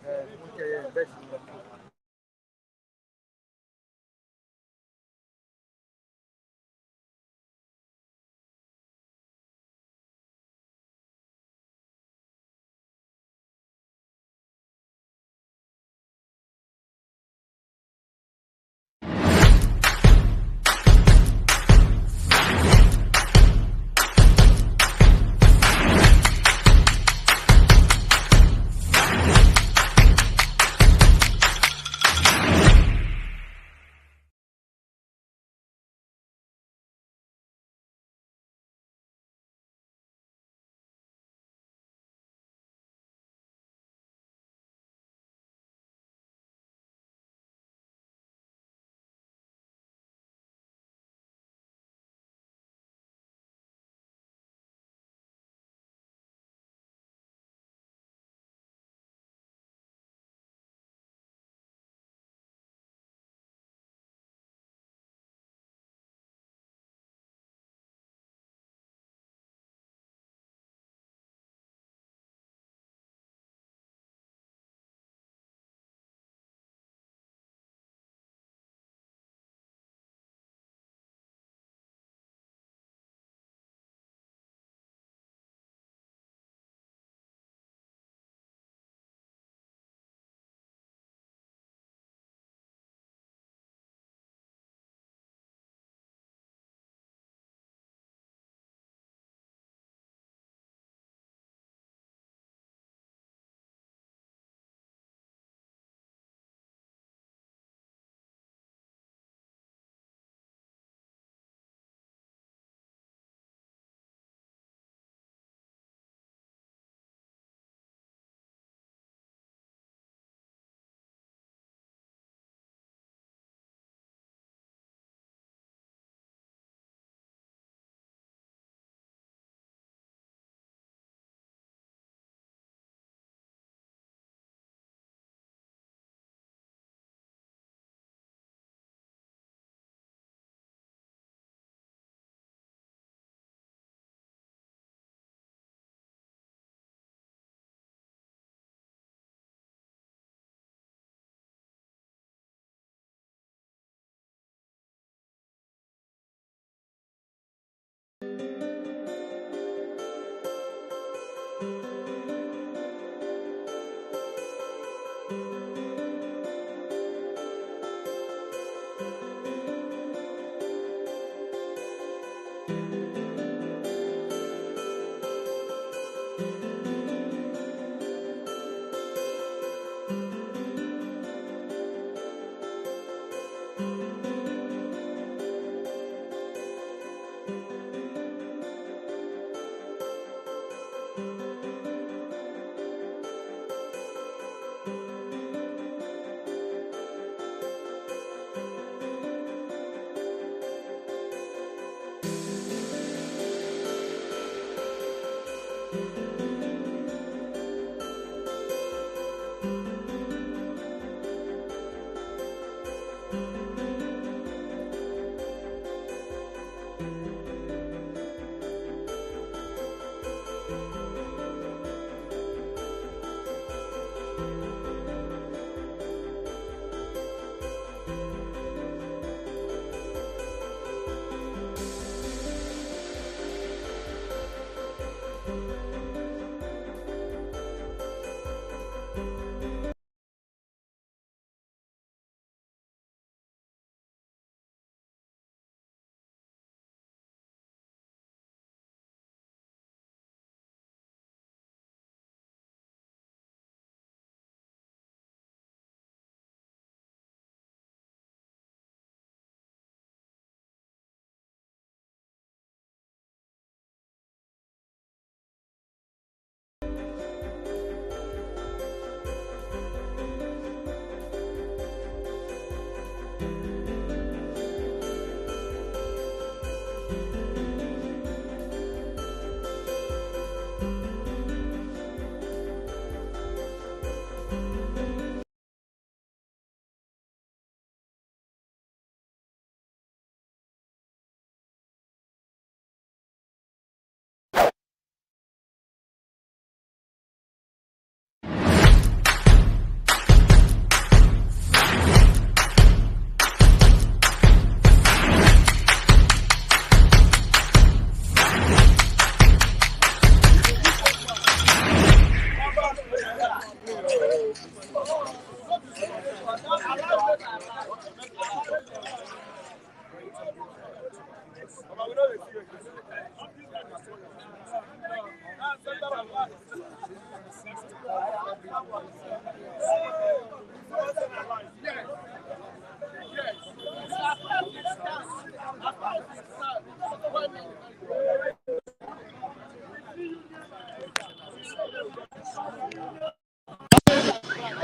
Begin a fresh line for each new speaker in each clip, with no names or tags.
Muy bien,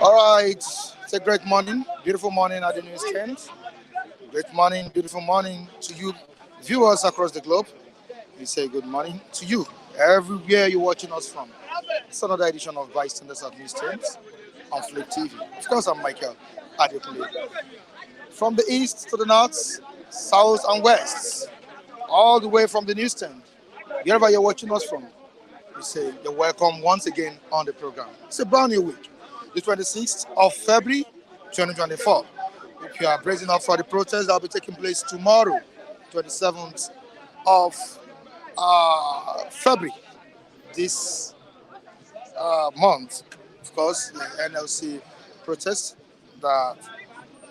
All right, it's a great morning, beautiful morning at the news stand. Great morning, beautiful morning to you, viewers across the globe. We say good morning to you, everywhere you're watching us from. It's another edition of Bystanders at News Stand on Flip TV. Of course, I'm Michael Adekunle. From the east to the north, south, and west, all the way from the newsstand, wherever you're watching us from, we say you're welcome once again on the program. It's a brand new week, the 26th of February 2024. If you are bracing up for the protest that will be taking place tomorrow, 27th of February, this month. Of course, the NLC protest that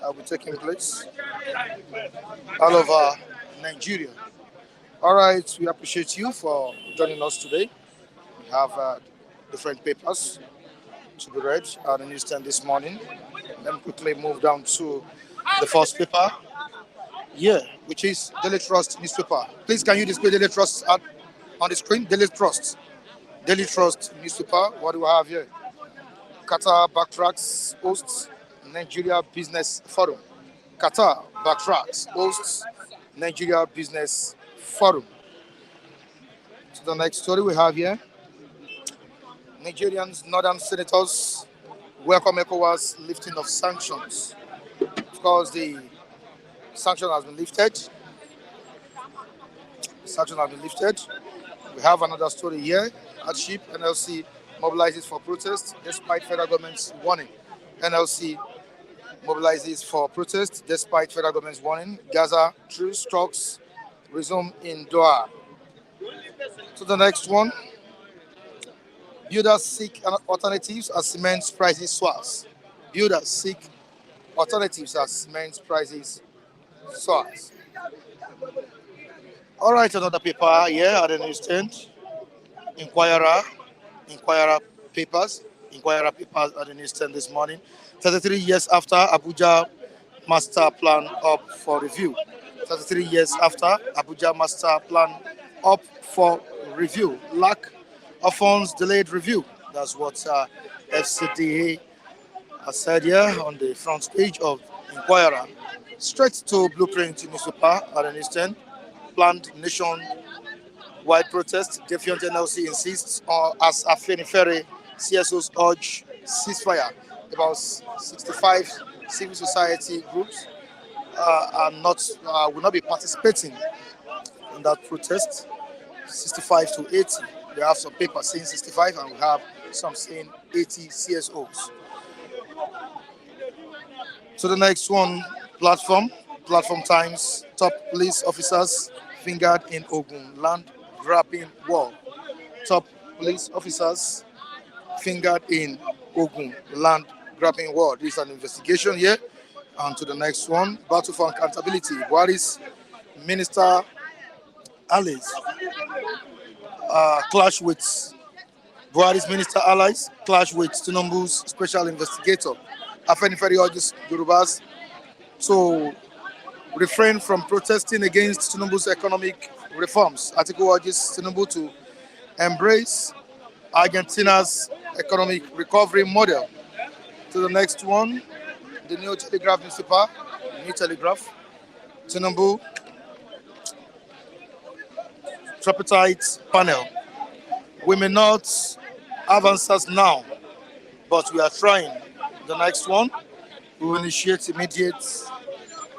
will be taking place all over Nigeria. All right, we appreciate you for joining us today. We have different papers to be read at the newsstand this morning. Let me quickly move down to the first paper, yeah, which is Daily Trust newspaper. Please, can you display Daily Trust on the screen? Daily Trust newspaper. What do we have here? Qatar backtracks hosts Nigeria Business Forum. Qatar backtracks hosts Nigeria Business Forum. So the next story we have here: Nigerians, northern senators welcome ECOWAS lifting of sanctions. Of course, the sanction has been lifted. Sanction has been lifted. We have another story here. Hardship, NLC mobilizes for protest despite federal government's warning. NLC mobilizes for protest despite federal government's warning. Gaza truce talks resume in Doha. So the next one. Builders seek alternatives as cement prices soars. Builders seek alternatives as cement prices soars. All right, another paper here at the newsstand. Inquirer, Inquirer papers, Inquirer papers at the newsstand this morning. 33 years after Abuja master plan up for review. 33 years after Abuja master plan up for review. Lack of funds, delayed review. That's what FCDA has said here on the front page of Inquirer. Straight to Blueprint newspaper at the newsstand. Planned nationwide protest. Defiant NLC insists as Afenifere CSOs urge ceasefire. About 65 civil society groups will not be participating in that protest. 65 to 80. We have some papers saying 65 and we have some saying 80 CSOs. So the next one, Platform Times, top police officers fingered in Ogun land grabbing war. Top police officers fingered in Ogun land grabbing war. This is an investigation here. And to the next one, battle for accountability. Buhari's minister allies clash with Buhari's minister allies clash with Tinubu's special investigator. Afenifere urges Yorubas to refrain from protesting against Tinubu's economic reforms. Article urges Tinubu to embrace Argentina's economic recovery model. To the next one, the New Telegraph newspaper, New Telegraph. Tinubu tripartite panel. We may not have answers now, but we are trying. The next one, we will initiate immediate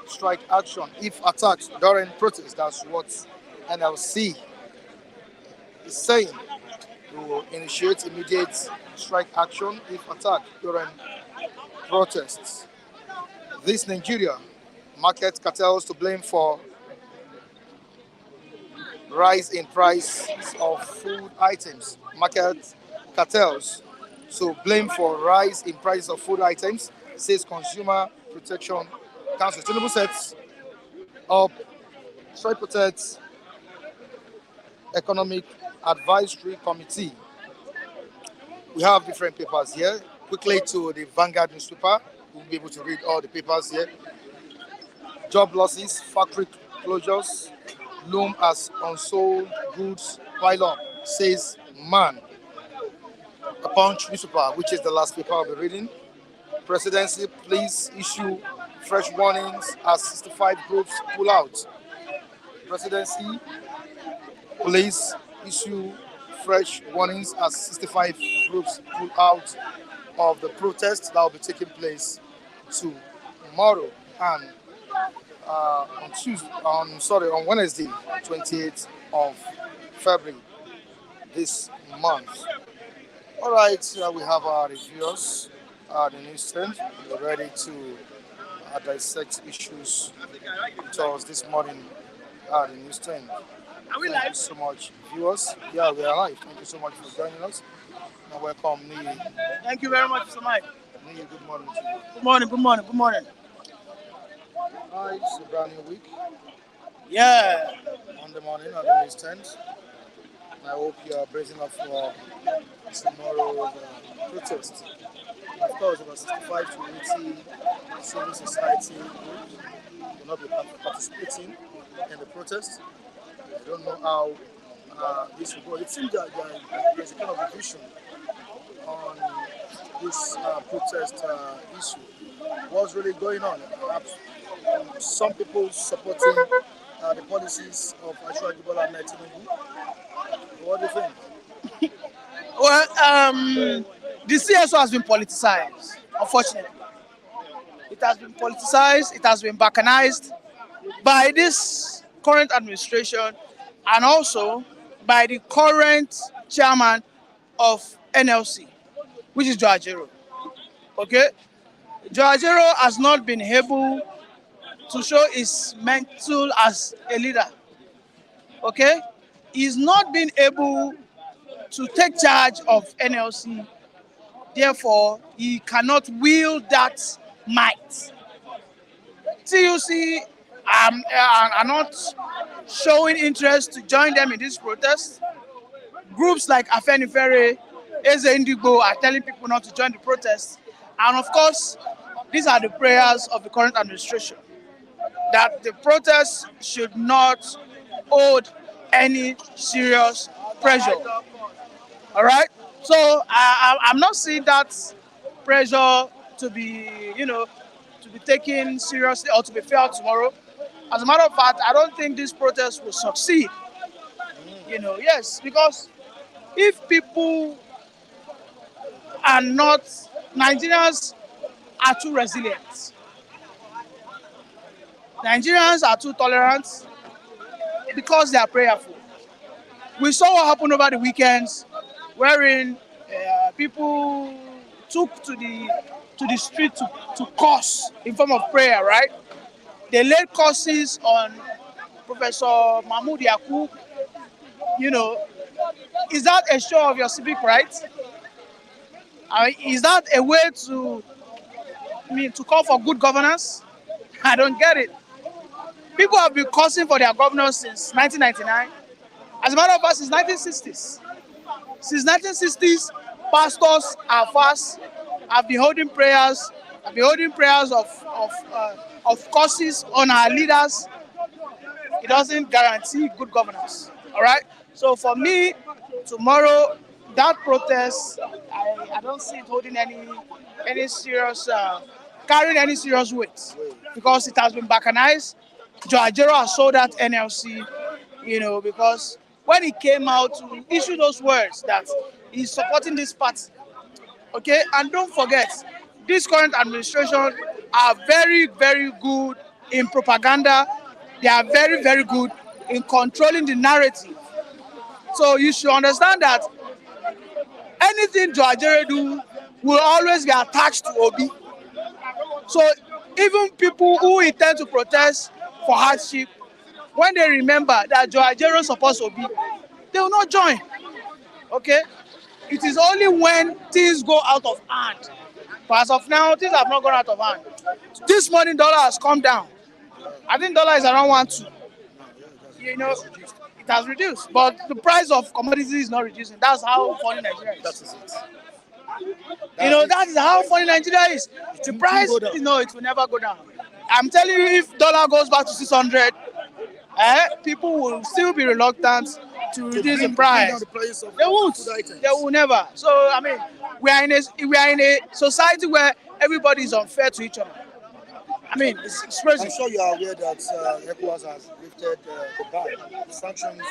strike action if attacked during protest. That's what NLC is saying. We will initiate immediate strike action if attacked during protests. This Nigeria, market cartels to blame for rise in price of food items. Market cartels to blame for rise in price of food items, says Consumer Protection Council. Tinubu sets up tripartite economic advisory committee. We have different papers here. Quickly to the Vanguard newspaper. We'll be able to read all the papers here. Job losses, factory closures loom as unsold goods pile up, says man. A Punch newspaper, which is the last paper I'll be reading. Presidency, please issue fresh warnings as 65 groups pull out. Presidency, please issue fresh warnings as 65 groups pull out of the protest that will be taking place tomorrow and on Wednesday, 28th of February this month. All right, we have our reviewers at the newsstand. We're ready to dissect issues with us this morning at the newsstand. Thank you so much, viewers. Yeah, we are live. Thank you so much for joining us. And welcome, Nii.
Thank you very much, Mr. Mike.
Nii, good morning to you.
Good morning, good morning, good morning.
Hi, it's a brand new week.
Yeah.
Monday morning at the newsstand. I hope you are bracing up for tomorrow's protest. Of course, about 65 to 80 civil society groups will not be participating in the protest. I don't know how this will go. It seems that there's a kind of division on this protest issue. What's really going on? Some people supporting the policies of Ashwaji Bola Ahmed Tinubu. What do you think?
Well, the CSO has been politicized, unfortunately. It has been politicized, it has been balkanized by this current administration and also by the current chairman of NLC, which is Joe Ajero. Okay? Joe Ajero has not been able to show his mental as a leader. Okay? He's not been able to take charge of NLC. Therefore, he cannot wield that might. TUC are not showing interest to join them in this protest. Groups like Afenifere, Eze Indigo are telling people not to join the protest. And of course, these are the prayers of the current administration, that the protest should not hold any serious pressure. All right? So I'm not seeing that pressure to be, to be taken seriously or to be felt tomorrow. As a matter of fact, I don't think this protest will succeed. Yes, because if people are not, Nigerians are too resilient. Nigerians are too tolerant because they are prayerful. We saw what happened over the weekends, wherein people took to the street to curse in form of prayer, right? They laid curses on Professor Mahmoud Yakub. Is that a show of your civic rights? Is that a way to call for good governance? I don't get it. People have been cursing for their governors since 1999. As a matter of fact, since 1960s. Since 1960s, pastors and fasts have been holding prayers, of curses on our leaders. It doesn't guarantee good governance. All right. So for me, tomorrow, that protest, I don't see it holding any serious, carrying any serious weight, because it has been balkanized. Joe Ajero has sold out NLC, because when he came out to issue those words that he's supporting this party, okay, and don't forget, this current administration are very, very good in propaganda. They are very, very good in controlling the narrative. So you should understand that anything Joe Ajero do will always be attached to Obi. So even people who intend to protest for hardship, when they remember that Joe Ajero supports Obi, they will not join. Okay? It is only when things go out of hand. But as of now, things have not gone out of hand. This morning, dollar has come down. I think dollar is around 1.2. It has reduced. But the price of commodities is not reducing. That's how funny Nigeria is.
That is it.
That is how funny Nigeria is. The price, it will never go down. I'm telling you, if dollar goes back to 600, people will still be reluctant to reduce the price. They won't. They will never. So I mean, we are in a society where everybody is unfair to each other. I mean, it's crazy.
I'm sure you are aware that ECOWAS has lifted the ban, the sanctions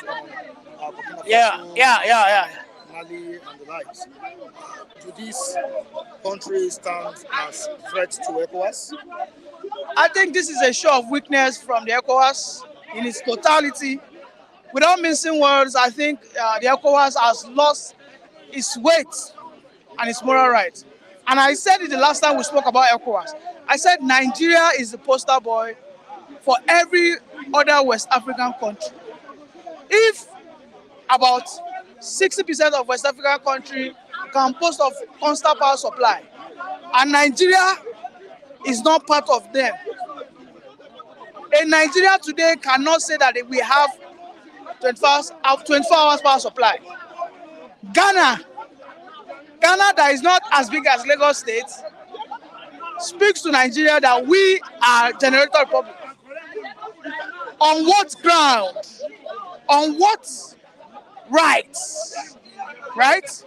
on Burkina Faso,
Yeah.
Mali, and the likes. Do these countries stand as threats to ECOWAS?
I think this is a show of weakness from the ECOWAS in its totality. Without mincing words, I think the ECOWAS has lost its weight and its moral right. And I said it the last time we spoke about ECOWAS. I said Nigeria is the poster boy for every other West African country. If about 60% of West African country can boast of constant power supply, and Nigeria is not part of them, Nigeria today cannot say that we have 24 hours power supply. Ghana that is not as big as Lagos State, speaks to Nigeria that we are generator republic. On what ground? On what rights? Right?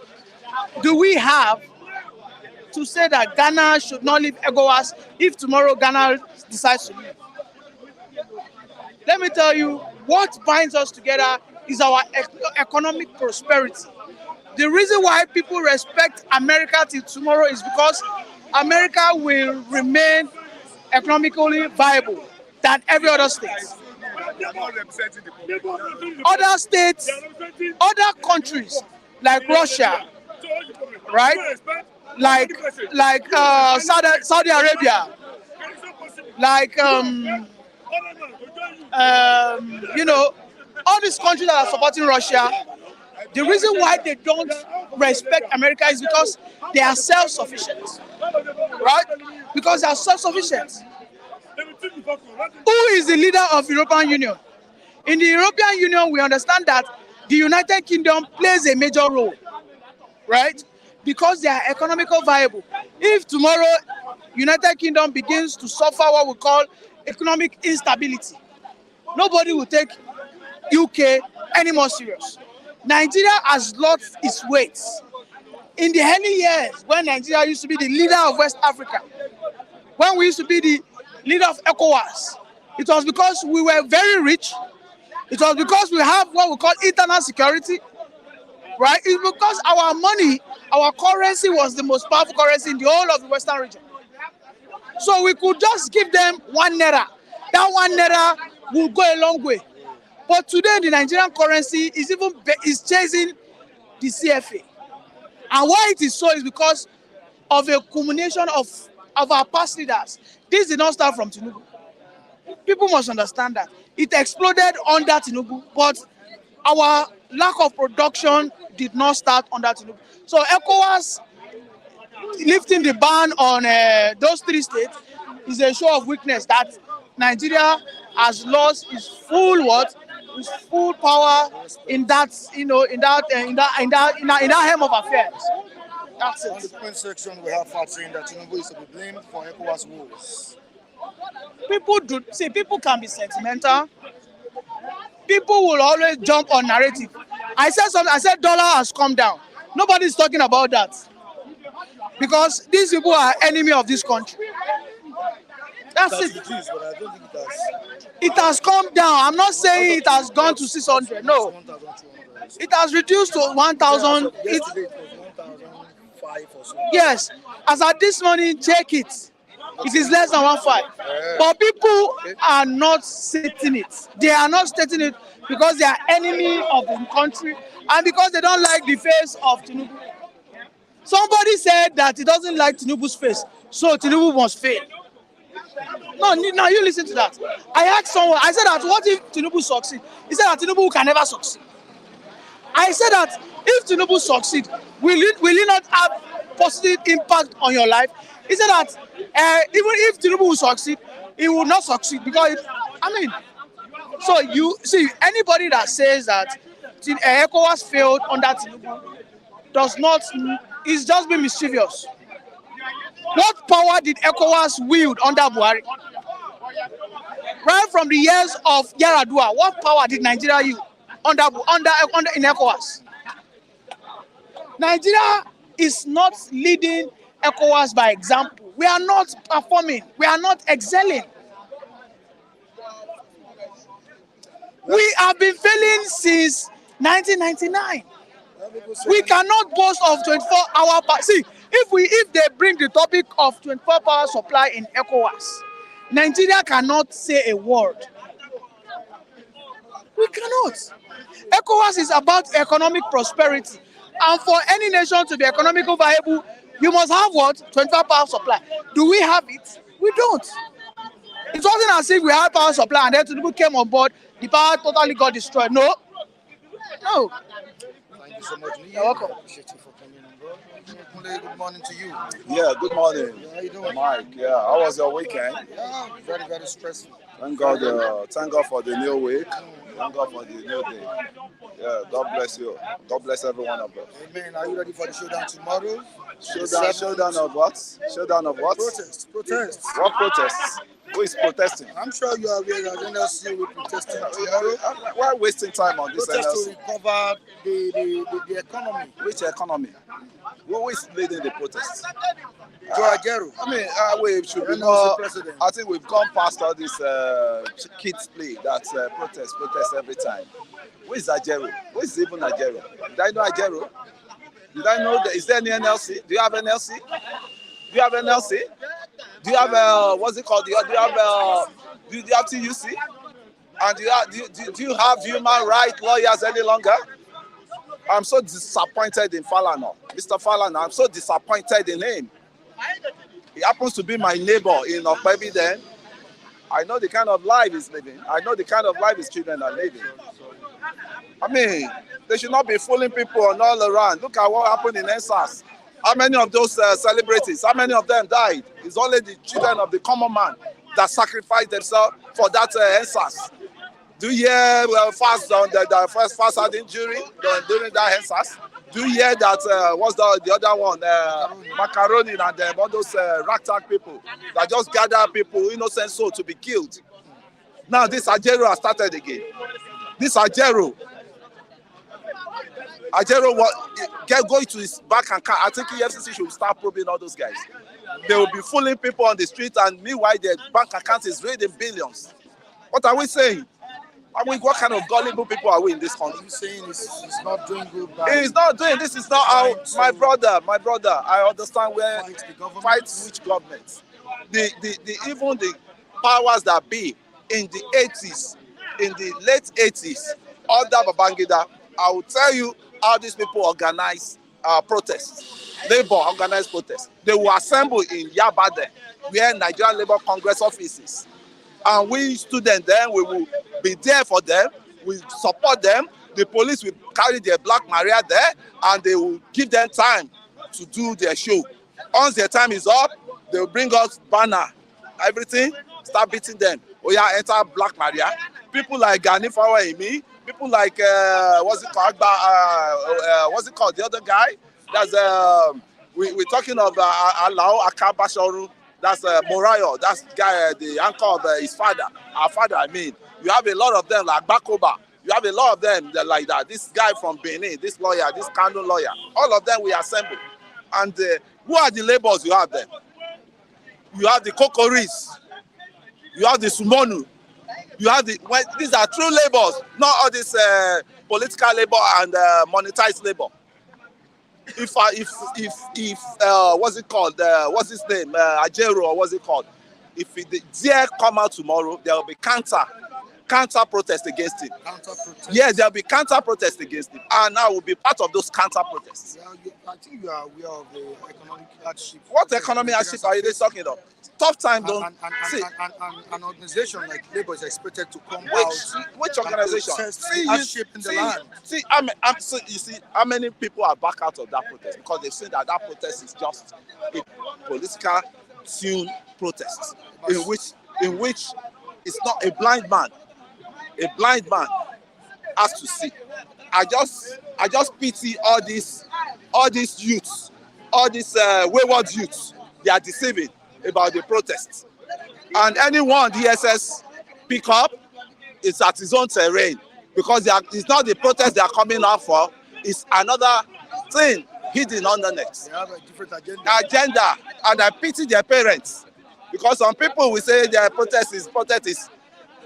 Do we have to say that Ghana should not leave ECOWAS if tomorrow Ghana decides to leave? Let me tell you, what binds us together is our economic prosperity. The reason why people respect America till tomorrow is because America will remain economically viable than every other state. Other states, other countries like Russia, right? Like Saudi Arabia, like all these countries that are supporting Russia. The reason why they don't respect America is because they are self-sufficient, right? Because they are self-sufficient. Who is the leader of the European Union? In the European Union, we understand that the United Kingdom plays a major role, right? Because they are economically viable. If tomorrow United Kingdom begins to suffer what we call economic instability, nobody will take UK any more serious. Nigeria has lost its weight. In the early years, when Nigeria used to be the leader of West Africa, when we used to be the leader of ECOWAS, it was because we were very rich. It was because we have what we call internal security, right? It's because our money, our currency was the most powerful currency in the whole of the Western region. So we could just give them 1 naira. That 1 naira will go a long way. But today, the Nigerian currency is chasing the CFA. And why it is so is because of a culmination of our past leaders. This did not start from Tinubu. People must understand that. It exploded under Tinubu, but our lack of production did not start under Tinubu. So ECOWAS lifting the ban on those 3 states is a show of weakness that Nigeria has lost its full what? Its full power in that helm of affairs. That's it.
On the comment section, we have facts saying that Tinubu is to be blamed for ECOWAS woes.
People can be sentimental. People will always jump on narrative. I said something. I said dollar has come down. Nobody's talking about that because these people are enemy of this country. That's it.
Reduced, but I don't think it has.
It has come down. I'm not saying it has gone to 600. No,
1,200.
it has reduced to 1,000.
Yesterday it was 1,005 or so.
Yes, as at this morning, check it. It is less than 1.5. But people are not stating it. They are not stating it because they are enemy of the country and because they don't like the face of Tinubu. Somebody said that he doesn't like Tinubu's face, so Tinubu must fail. No, you listen to that. I asked someone, I said that what if Tinubu succeed? He said that Tinubu can never succeed. I said that if Tinubu succeed, will it not have positive impact on your life? He said that even if Tinubu will succeed, he will not succeed because so you see anybody that says that ECOWAS failed under Tinubu does not is just being mischievous. What power did ECOWAS wield under Buhari? Right from the years of Yaradua, what power did Nigeria use under in ECOWAS? Nigeria is not leading ECOWAS by example. We are not performing. We are not excelling. We have been failing since 1999. We cannot boast of 24-hour power. See, if they bring the topic of 24-hour supply in ECOWAS, Nigeria cannot say a word. We cannot. ECOWAS is about economic prosperity. And for any nation to be economically viable, you must have what? 24-hour supply. Do we have it? We don't. It wasn't as if we had power supply and then Tinubu came on board, the power totally got destroyed. No. No.
Thank you so much.
You're welcome.
Appreciate you for coming on, bro. Kunle, good morning to you.
Yeah, good morning,
How you doing?
Mike. Yeah, how was your weekend?
Yeah, very, very stressful.
Thank God for the new week. Thank God for the new day. Yeah, God bless you. God bless every one of us.
Amen. Are you ready for the showdown tomorrow?
Showdown of what? Showdown of what?
Protest.
What protests? Who is protesting?
I'm sure you are aware that NLC will be protesting tomorrow.
Why wasting time on this
Protest to
NLC?
recover the economy.
Which economy? Who is leading the protest?
Joe Ajero.
I mean, we should be
NLC
more.
president.
I think we've gone past all this kids play that protest every time. Who is Ajero? Who is even Ajero? Did I know Ajero? Did I know that? Is there any NLC? Do you have NLC? Do you have NLC? Do you have what's it called? Do you have TUC? And do you have human rights lawyers any longer? I'm so disappointed in Falana. Mr. Falana, I'm so disappointed in him. He happens to be my neighbor in Okpebi then. I know the kind of life he's living. I know the kind of life his children are living. I mean, they should not be fooling people on all around. Look at what happened in NSAS. How many of those celebrities, how many of them died? It's only the children of the common man that sacrificed themselves for that NSAS. Do you hear fast on the first fast had injury during that NSAS? Do you hear that what's the other one? Macaroni and all those ragtag people that just gather people, innocent soul to be killed. Now this Ajero has started again. This Ajero going to his back and car. I think EFCC should start probing all those guys. They will be fooling people on the street, and meanwhile their bank account is raising billions. What are we saying? I mean, what kind of gullible people are we in this country?
You're saying it's not doing good.
He's not doing. This is not how my brother. I understand where fight which government. Even the powers that be in the 80s, in the late 80s, under Babangida, I will tell you how these people organize protests. Labor organized protests. They will assemble in Yabade, where Nigerian Labour Congress offices. And we students then, we will be there for them, we support them. The police will carry their Black Maria there, and they will give them time to do their show. Once their time is up, they will bring us banner, everything, start beating them. Oh yeah, enter Black Maria. People like Gani Fawaimi, people like what's it called? The other guy. That's we're talking of Alao Akabashoru. That's Morayo. That's the guy, the uncle of his father. Our father, I mean. You have a lot of them like Bakoba. You have a lot of them that like that. This guy from Benin, this lawyer, this Kano lawyer. All of them we assemble. And who are the laborers you have there? You have the Kokoris. You have the Sumonu. You have these are true laborers, not all this political labor and monetized labor. If what's it called? What's his name? Ajero, or what's it called? If it dare come out tomorrow, there will be counter protest against him. Yes, there will be counter protest against him, and I will be part of those counter protests.
I think you are aware of the economic hardship.
What economic hardship are you talking about? Tough time, don't see.
An organization like Labour is expected to come out.
Which organization?
See, hardship in the land.
See, you see how many people are back out of that protest because they've seen that protest is just a political tune protest in which it's not a blind man. A blind man has to see. I just pity all these youths all these wayward youths, they are deceiving about the protests. And anyone DSS pick up is at his own terrain, because it's not the protest they are coming out for, it's another thing hidden underneath.
They have a different
Agenda, and I pity their parents, because some people will say their protest is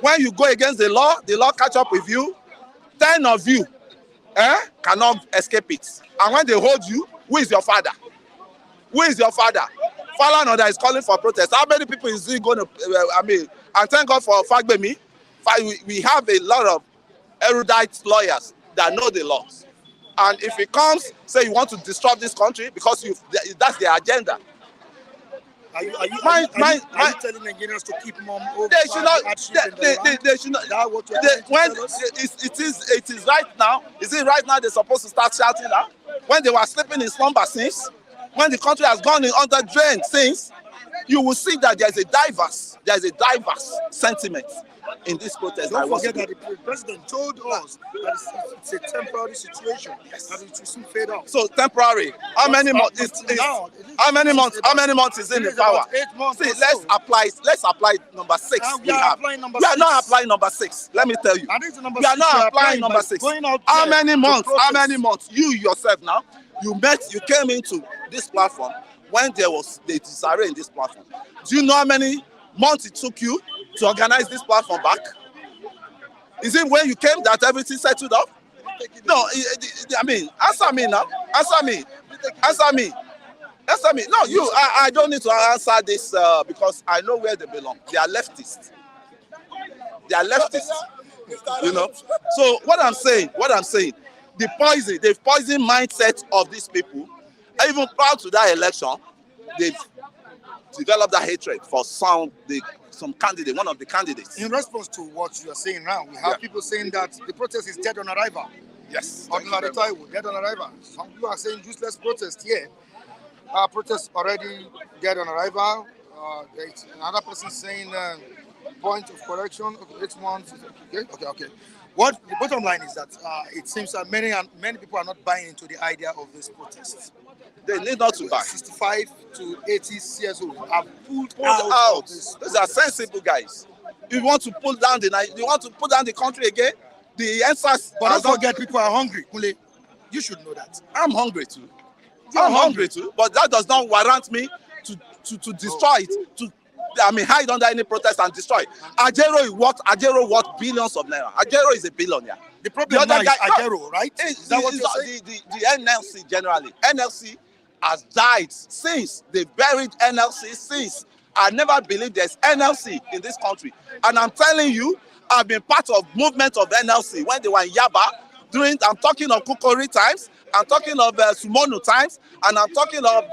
when you go against the law catch up with you. 10 of you cannot escape it. And when they hold you, who is your father? Who is your father? Falana that is calling for protest. How many people is he going to, and thank God for Fagbemi. We have a lot of erudite lawyers that know the laws. And if it comes, say you want to disrupt this country because that's their agenda.
Are you telling Nigerians to keep mum over?
They should not. They should not. It is right now. Is it right now they're supposed to start shouting now? When they were sleeping in slumber since, when the country has gone in under drain since, you will see that there is a diverse sentiment in this protest.
Don't forget that the president told us that it's a temporary situation. Yes. That it will soon fade off.
So temporary. How many months? How many months? How many months is in the power?
8 months.
See, let's apply number 6. We are not applying number 6. Let me tell you. We are not applying number 6. How many months? How many months? You yourself now. You came into this platform when there was the disarray in this platform. Do you know how many months it took you to organize this platform back? Is it when you came that everything settled up? No, I mean, answer me now. Answer me. No, I don't need to answer this because I know where they belong. They are leftists. You know. So what I'm saying, the poison mindset of these people, even prior to that election, they've developed that hatred for some candidate, one of the candidates.
In response to what you are saying now, we have people saying that the protest is dead on arrival.
Yes.
Ordinary Taiwo, dead on arrival. Some people are saying useless protest here. Protest already dead on arrival. There's another person saying point of correction. Okay, 8 months. Okay. What the bottom line is that it seems that many people are not buying into the idea of this protest.
They need not to buy.
65 to 80 years old have pulled out.
Those are sensible guys. You want to pull down the country again? The answers.
But let's not get people are hungry. Kule, you should know that.
I'm hungry too. Hungry too. But that does not warrant me to destroy it. Hide under any protest and destroy it. Ajero worth billions of naira. Ajero is a billionaire.
The problem now is Ajero, right?
Is that what you're saying? The NLC generally. NLC has died since. They buried NLC since. I never believed there's NLC in this country. And I'm telling you, I've been part of movement of NLC when they were in Yaba. I'm talking of Kukori times, I'm talking of Sumono times, and I'm talking of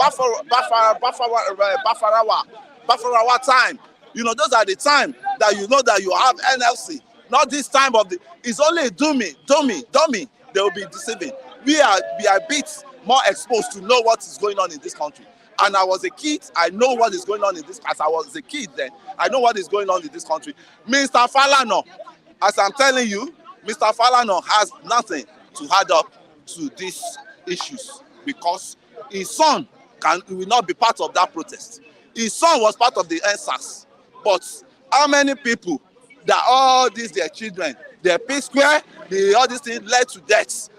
Bafarawa time. You know, those are the time that you know that you have NLC. Not this time of it's only dummy. They will be deceiving. We are a bit more exposed to know what is going on in this country. And I was a kid, I know what is going on in this country. As I was a kid then, I know what is going on in this country. Mr. Falana, as I'm telling you, Mr. Falana has nothing to add up to these issues because his son will not be part of that protest. His son was part of the answers. But how many people that all these their children, their P-square, all these things led to deaths?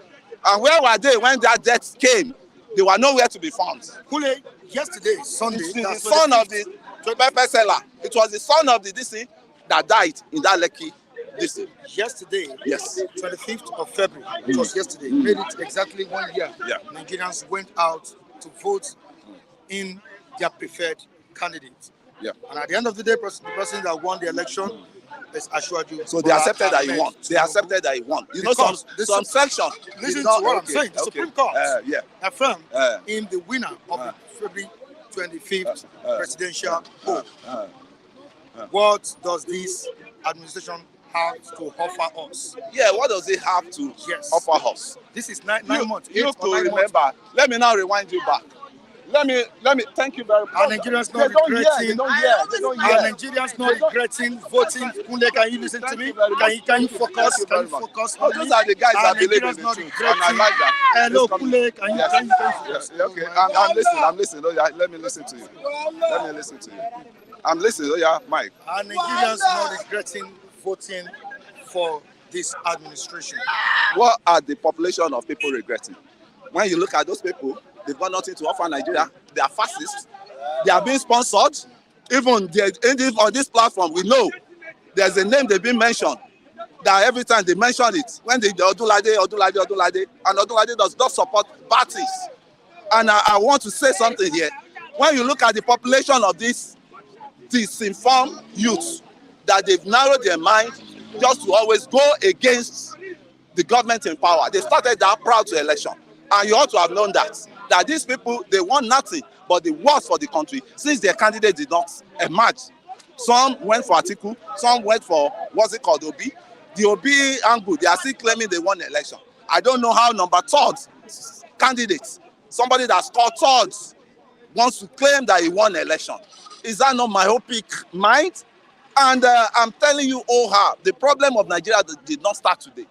And where were they when that death came? They were nowhere to be found.
Kule, yesterday, Sunday,
the son of the pepper seller. It was the son of the DC that died in that Lekki DC.
Yesterday,
yes,
25th of February, it was yesterday, made it exactly 1 year.
Yeah.
Nigerians went out to vote in their preferred candidate.
Yeah.
And at the end of the day, the person that won the election is Ashwaju.
So they accepted that he won. They accepted that he won. You know, some section.
Listen to what I'm saying. The Supreme Court affirmed him the winner of the February 25th presidential poll. What does this administration have to offer us?
Yeah, what does it have to offer us?
This is nine months.
You have to remember. Let me now rewind you back. let me thank you very much.
Are Nigerians
They
not
don't hear, they
regretting?
don't hear, they don't
Are
hear.
Nigerians not regretting voting? Kunle, can you listen to me? Can you focus? Can you focus
Oh,
on
those
me?
are the guys
Are
that believe in
Nigerians
the
not
truth, and I
regretting?
like that.
Hello,
It's coming.
Kunle, can you
Yes.
focus?
Yeah, okay, I'm listening. Oh, yeah, let me listen to you. Let me listen to you. I'm listening. Oh, yeah, Mike.
Are Nigerians not regretting voting for this administration?
What are the population of people regretting? When you look at those people, they've got nothing to offer Nigeria. They are fascists. They are being sponsored. Even on this platform, we know there's a name they've been mentioned. That every time they mention it, when they Odulade, and Odulade does not support parties. And I want to say something here. When you look at the population of this disinformed youth, that they've narrowed their mind just to always go against the government in power. They started that proud to election. And you ought to have known that these people, they want nothing but the worst for the country since their candidate did not emerge. Some went for Atiku, some went for, what's it called, Obi. The Obi angle, they are still claiming they won the election. I don't know how number third candidate, somebody that scored third, wants to claim that he won the election. Is that not myopic mind? And I'm telling you, the problem of Nigeria did not start today.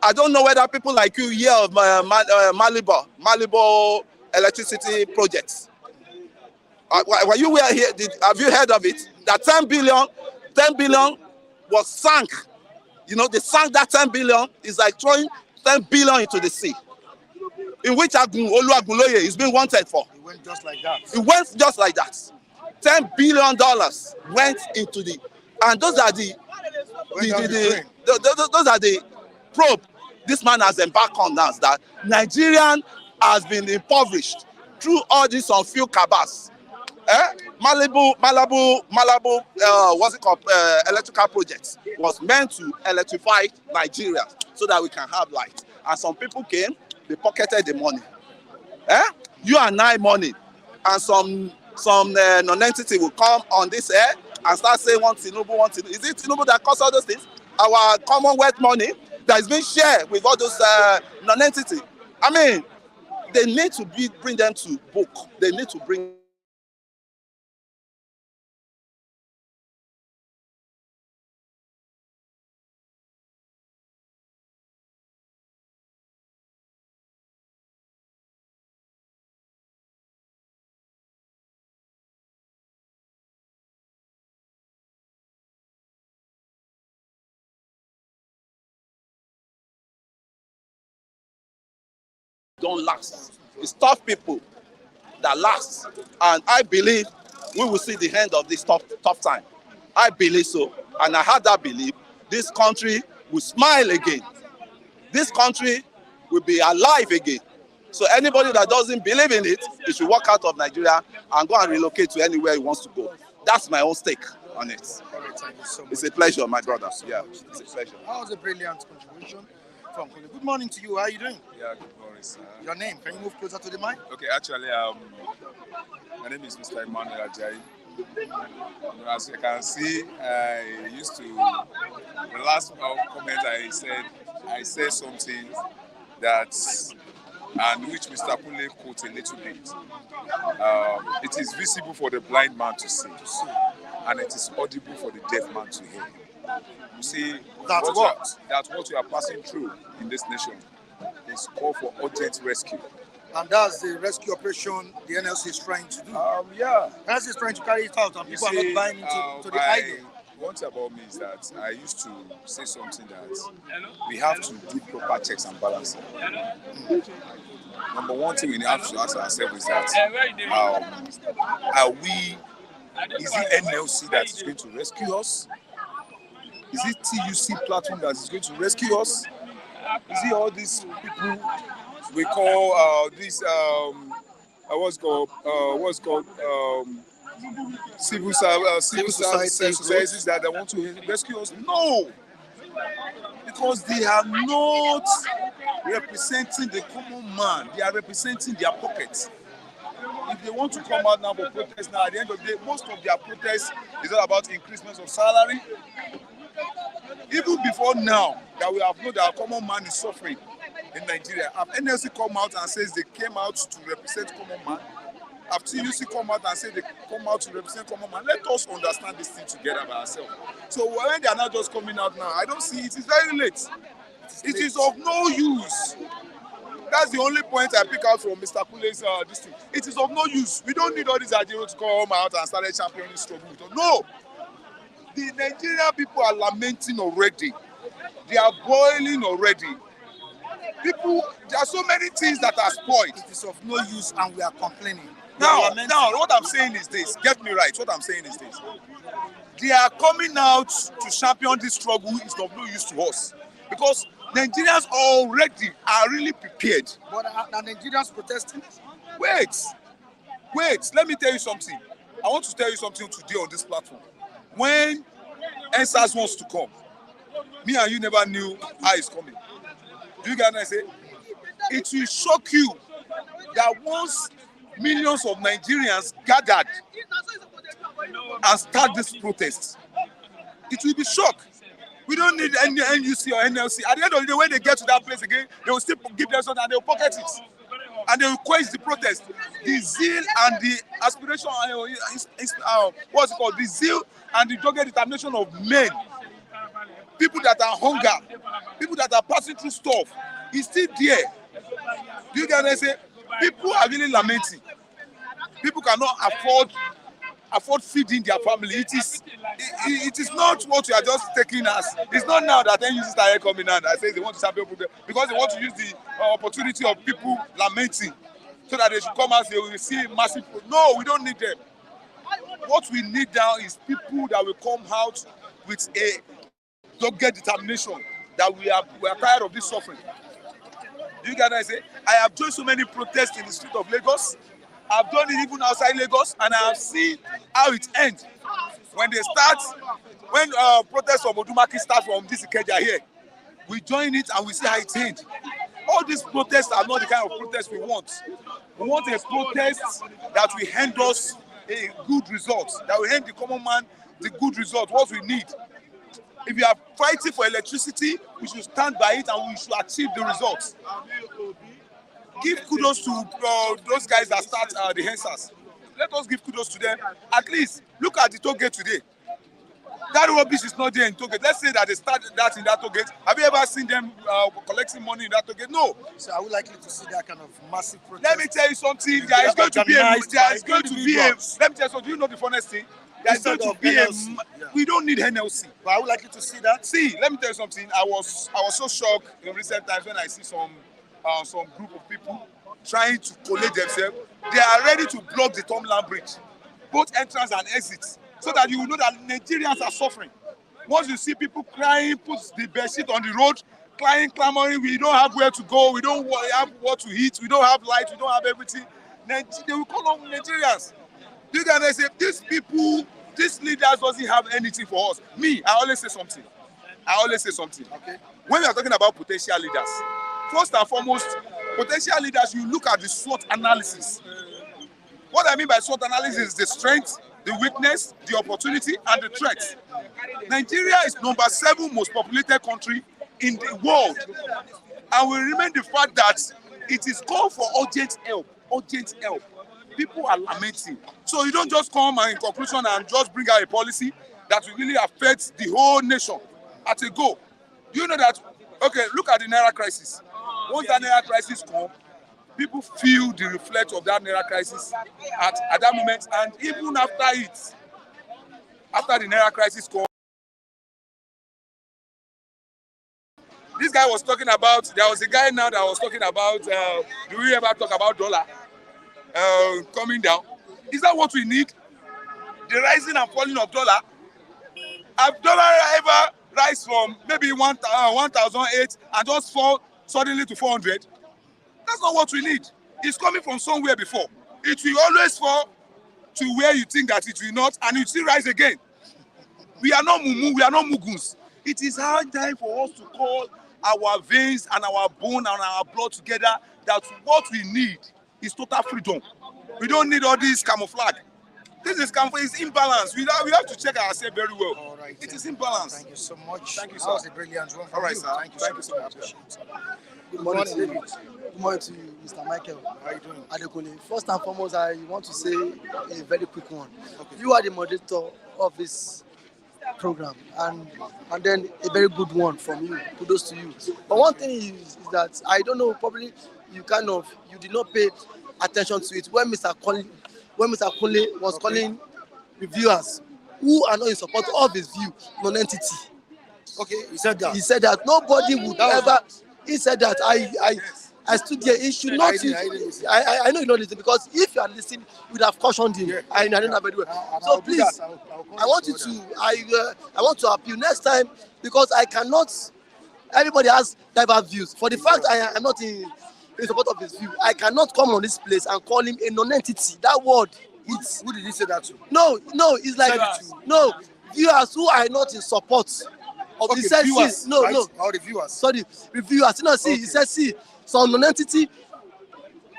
I don't know whether people like you hear of Malibu electricity projects. Were you here? Have you heard of it? That 10 billion was sunk. You know, they sank that 10 billion. It's like throwing 10 billion into the sea. In which Oluwagunloye is being wanted for.
It went just like that.
It went just like that. $10 billion went into the, and those are those are the probe this man has embarked on us, that Nigerian has been impoverished through all these on-field cabals. Malibu, what's it called? Electrical projects was meant to electrify Nigeria so that we can have light. And some people came, they pocketed the money. You and I money, and some non-entity will come on this air and start saying one Tinubu. Is it Tinubu that caused all those things? Our Commonwealth money that is being shared with all those non-entity. I mean, they need to bring them to book. They need to bring don't last. It's tough people that last. And I believe we will see the end of this tough time. I believe so. And I have that belief. This country will smile again. This country will be alive again. So anybody that doesn't believe in it, he should walk out of Nigeria and go and relocate to anywhere he wants to go. That's my own stake on it.
Thank you so much.
It's a pleasure, my brother. Yeah, it's a pleasure.
That was a brilliant contribution from Kunle. Good morning to you. How are you doing?
Yeah, good morning, sir.
Your name? Can you move closer to the mic?
Okay, actually, my name is Mr. Emmanuel Ajayi. As you can see, I used to, the last comment I said something that, and which Mr. Kunle quoted a little bit. It is visible for the blind man to see, and it is audible for the deaf man to hear. You see, that's what we are passing through in this nation. It's call for urgent rescue.
And that's the rescue operation the NLC is trying to do.
Yeah.
NLC is trying to carry it out, and people are not buying into the idea.
One thing about me is that I used to say something that we have to do proper checks and balances. Number one thing we have to ask ourselves is that is it NLC that is going to rescue us? Is it TUC platform that is going to rescue us? Is it all these people we call what's called civil societies that want to rescue us? No, because they are not representing the common man. They are representing their pockets. If they want to come out now for protest, now at the end of the day, most of their protests is all about increasement of salary. Even before now, that we have known that our common man is suffering in Nigeria, have NLC come out and says they came out to represent common man? I've seen you come out and say they come out to represent common man. Let us understand this thing together by ourselves. So when they are not just coming out now, I don't see it is very late. It is of no use. That's the only point I pick out from Mr. Kule's this thing. It is of no use. We don't need all these Ajero to come out and start a championing struggle. No. The Nigerian people are lamenting already. They are boiling already. People, there are so many things that are spoiled.
It is of no use and we are complaining.
Now, what I'm saying is this. Get me right. What I'm saying is this. They are coming out to champion this struggle is of no use to us. Because Nigerians already are really prepared.
But are Nigerians protesting?
Wait. Let me tell you something. I want to tell you something today on this platform. When NSAS wants to come, me and you never knew how it's coming. Do you get what I say? It will shock you that once millions of Nigerians gathered and start this protest, it will be shock. We don't need any NUC or NLC. At the end of the day, when they get to that place again, they will still give them something and they will pocket it. And they will quench the protest. The zeal and the aspiration, what's it called? The zeal and the dogged determination of men, people that are hunger, people that are passing through stuff, is still there. Do you get what I say? People are really lamenting. People cannot afford feeding their family. It is not what you are just taking as. It's not now that NUC started coming out and say they want to champion program because they want to use the opportunity of people lamenting so that they should come out and they will see massive. No, we don't need them. What we need now is people that will come out with a dogged determination that we are tired of this suffering. Do you get what I say? I have joined so many protests in the street of Lagos. I've done it even outside Lagos, and I have seen how it ends. When protests from Odumaki start from this Ikeja here, we join it and we see how it ends. All these protests are not the kind of protests we want. We want a protest that will hand us a good result, that will hand the common man the good result, what we need. If we are fighting for electricity, we should stand by it and we should achieve the results. Give kudos to those guys that start the HENSAS. Let us give kudos to them. At least, look at the toll gate today. That rubbish is not there in toll gate. Let's say that they started that in that toll gate. Have you ever seen them collecting money in that toll gate? No.
So are we likely to see that kind of massive protest?
Let me tell you something. There is going to be let me tell you something. Do you know the funniest thing? There is going to be we don't need NLC.
But are we likely to see that?
See, let me tell you something. I was so shocked in recent times when I see some group of people trying to collate themselves. They are ready to block the Tomland Bridge, both entrance and exits, so that you will know that Nigerians are suffering. Once you see people crying, put the bedsheet on the road, crying, clamoring, we don't have where to go, we don't have what to eat, we don't have light, we don't have everything. They will call on Nigerians. You guys say these people, these leaders doesn't have anything for us. Me, I always say something. Okay. When we are talking about potential leaders, first and foremost, potential leaders, you look at the SWOT analysis. What I mean by SWOT analysis is the strength, the weakness, the opportunity, and the threat. Nigeria is number 7 most populated country in the world. And we remain the fact that it is called for urgent help. Urgent help. People are lamenting. So you don't just come and in conclusion and just bring out a policy that will really affect the whole nation at a go. Do you know that? Okay, look at the Naira crisis. Once that Naira crisis comes, people feel the reflect of that Naira crisis at that moment, and even after it, after the Naira crisis comes, this guy was talking about, there was a guy now that was talking about, do we ever talk about dollar coming down? Is that what we need? The rising and falling of dollar? Have dollar ever rise from maybe 1,008 and just fall suddenly to 400? That's not what we need. It's coming from somewhere before. It will always fall to where you think that it will not, and it will rise again. We are not mumu, we are not muguns. It is high time for us to call our veins and our bone and our blood together, that what we need is total freedom. We don't need all this camouflage. This is camouflage, it's imbalance. We have to check ourselves very well.
All right.
It is imbalance.
Thank you so much.
Thank you, sir.
That was a brilliant one.
All right, sir.
Thank you so much.
Good morning to you. Good morning to you, Mr. Michael.
How are you doing?
Adekole. First and foremost, I want to say a very quick one. Okay. You are the moderator of this program, and then a very good one from you. Kudos to you. But one thing is that I don't know, probably you did not pay attention to it when Mr. Kunle was calling reviewers who are not in support of his view non-entity.
Okay, he said that.
He said that nobody would ever. He said that I stood there. He should not. I know you don't listen, because if you are listening, you would have cautioned him. Yeah. I know that very well. So please, I want you to. I want to appeal next time, because I cannot. Everybody has diverse views. For the fact I am not in support of his view, I cannot come on this place and call him a non-entity. That word.
Who did he say that to?
No. It's like no viewers who are not in support of the senses. No.
Or reviewers.
Sorry, reviewers. You know, see, he said, see, some non-entity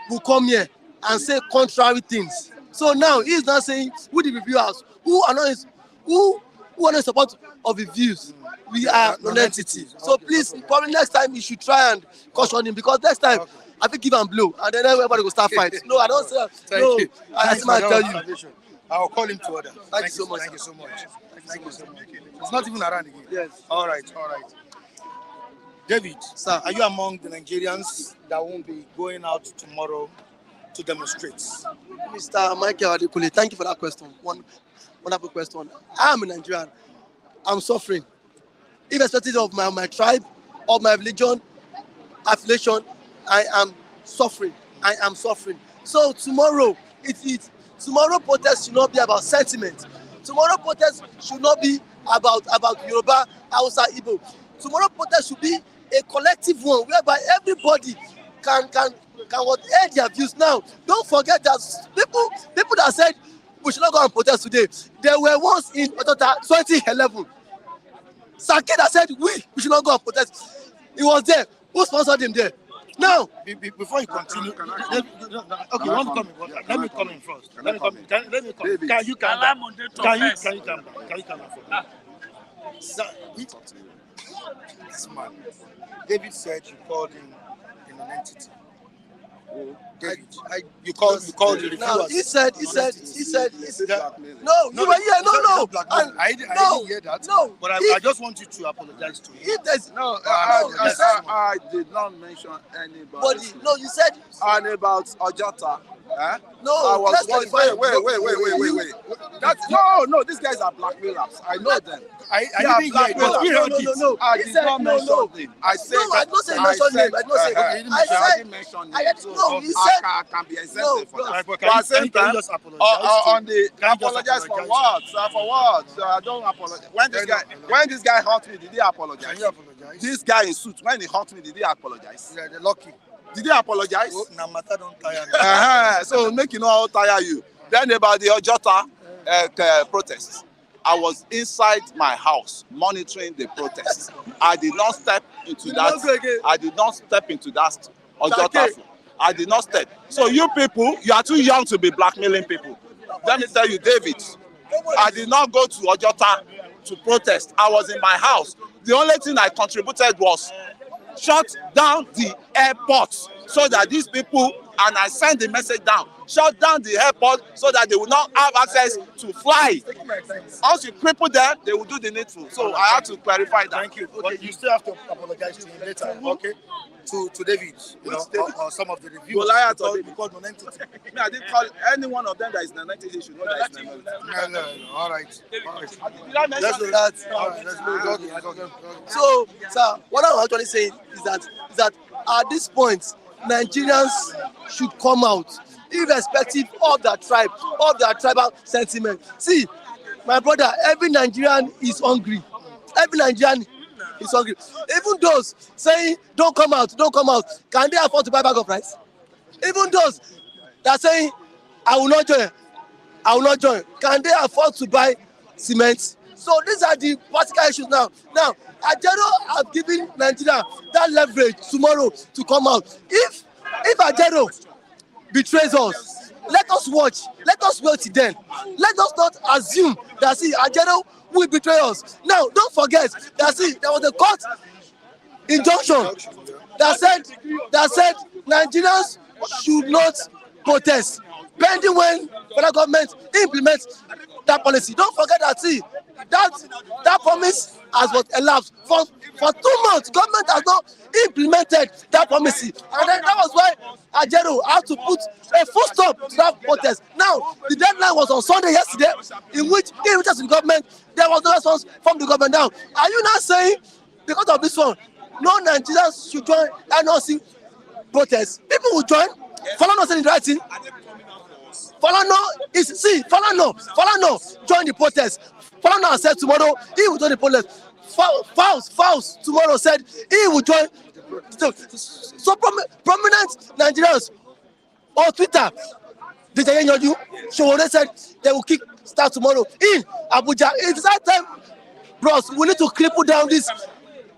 will come here and say contrary things. So now he's not saying who the reviewers who are not in support of the views. We are non-entity. So please, probably next time you should try and caution him, because next time I think give and blow, and then everybody will start fight. No, I don't say that. No, I tell you.
I'll call him to order.
Thank you so much.
Thank you so much. Thank you so much. It's not even around again.
Yes.
All right. David, sir, are you among the Nigerians that won't be going out tomorrow to demonstrate?
Mr. Michael Adekule, thank you for that question. Wonderful question. I am a Nigerian. I'm suffering. Irrespective of my tribe, of my religion, affiliation, I am suffering. So tomorrow, tomorrow protest should not be about sentiment. Tomorrow protest should not be about Yoruba, Hausa, Igbo. Tomorrow protest should be a collective one, whereby everybody can air their views. Now, don't forget that people that said we should not go and protest today, there were once in 2011. Sake that said we should not go and protest. He was there. Who sponsored him there? Now,
before you continue, okay, let me come in first. Let me come in. Can you calm down? Can you calm down? This man, David said you called him a non-entity. David, you called the reviewers.
No, he said. No, you were here. No.
I didn't hear that.
No,
but I just want you to apologize to him.
I did not mention anybody.
No, you said.
And about Ojota.
No,
I was wait. That's no. These guys are blackmailers. I know them.
I didn't hear it.
No.
I did not mention them. I said
no. I don't say mention name.
I didn't mention name.
No, he said.
I can be exempted for that.
But
at the same time,
just apologize?
Apologize for what? For what? So I don't apologize. When this guy hurt me, did he apologize?
Can you apologize?
This guy in suit, when he hurt me, did he apologize?
Yeah, they're lucky.
Did he apologize?
Oh, no matter don't tire me.
So make you know how tire you. Then about the Ojota protest. I was inside my house monitoring the protest. I did not step into that. Ojota. I did not step. So you people, you are too young to be blackmailing people. Let me tell you, David, I did not go to Ojota to protest. I was in my house. The only thing I contributed was shut down the airport so that these people, and I sent the message down, shut down the airport so that they will not have access to fly. Once you cripple them, they will do the needful. So I have to clarify that.
Thank you. But you still have to apologize to him later, okay? To David, or some of the reviewers.
Goliath or David.
Because non-entity.
I didn't call any one of them that is non-entity should know that is non-entity.
No. All right.
Did I mention
Let's do that. All right. Let's go.
So, sir, what I'm actually saying is that at this point, Nigerians should come out, irrespective of their tribe, of their tribal sentiment. See, my brother, every Nigerian is hungry. Every Nigerian is hungry. Even those saying, don't come out, can they afford to buy a bag of rice? Even those that are saying, I will not join, can they afford to buy cement? So these are the practical issues now. Now, Ajero have given Nigeria that leverage tomorrow to come out. If Ajero betrays us, let us watch. Let us wait till then. Let us not assume that Ajero will betray us. Now, don't forget that there was a court injunction that said Nigerians should not protest pending when federal government implements that policy. Don't forget that, see, that promise has what elapsed for 2 months. Government has not implemented that promise, and then that was why Ajero had to put a full stop to that protest. Now the deadline was on Sunday yesterday, in which he reached the government. There was no response from the government. Now, are you now saying because of this one, no Nigerians should join NLC protest? People will join. Falana said in writing. Falana join the protest. Falana said tomorrow he will join the protest. Fouls tomorrow said he will join. So prominent Nigerians on Twitter, Showore said they will kick start tomorrow in Abuja. It's that time, bros. We need to cripple down this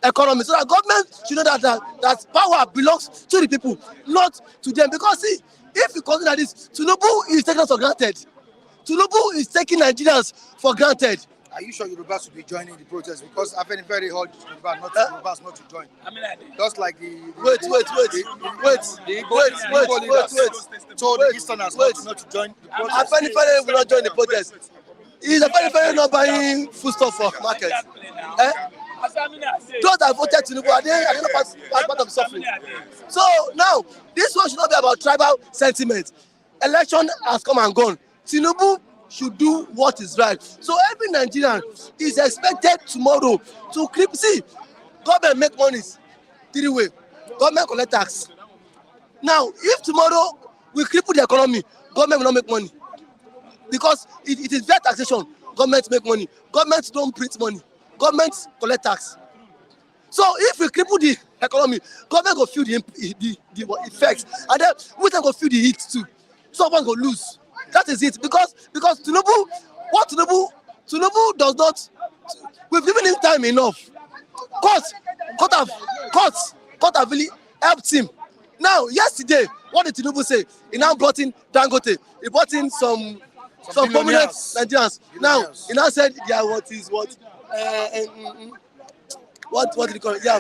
economy so that government should know that power belongs to the people, not to them. Because see, if you consider this, Tinubu is taking us for granted. Tinubu is taking Nigerians for granted.
Are you sure Yorubas will be joining the protest? Because I've been very hard Yorubas not to join. Just like the Easterners not to join the protest.
Afenifere will not join the protest. Is Afenifere not buying foodstuff for market? Those that voted Tinubu are they not part of suffering? So now this one should not be about tribal sentiment. Election has come and gone. Tinubu should do what is right. So every Nigerian is expected tomorrow to see government make money 3 ways. Government collect tax. Now, if tomorrow we cripple the economy, government will not make money because it is their taxation. Government make money. Government don't print money. Government collect tax. So if we cripple the economy, government will feel the effects, and then we can go feel the heat too. Someone will lose. That is it. Because Tinubu does not. We've given him time enough. Court have really helped him. Now, yesterday, what did Tinubu say? He now brought in Dangote. He brought in some prominent Nigerians. Now, he now said, yeah, what did he call it? Yeah,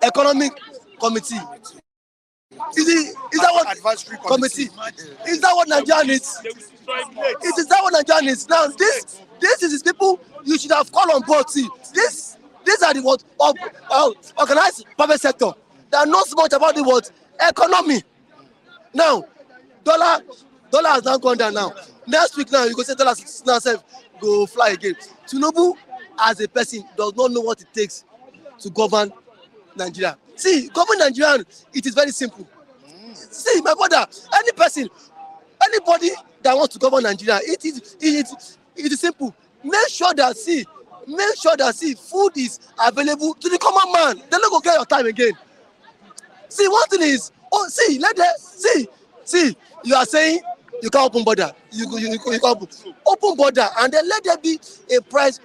economic committee. Is that what advisory committee? Is that what Nigeria needs? Is that what Nigeria needs? Now, this is people you should have called on board. See, these are the what organized private sector that knows much about the what economy. Now, dollar has now gone down. Now, next week now you go say dollar now go fly again. Tinubu as a person does not know what it takes to govern Nigeria. See, govern Nigeria, it is very simple. See, my brother, anybody that wants to govern Nigeria, it is simple. Make sure that food is available to the common man. They're not gonna get your time again. See, one thing is, you are saying you can't open border. You can open border, and then let there be a price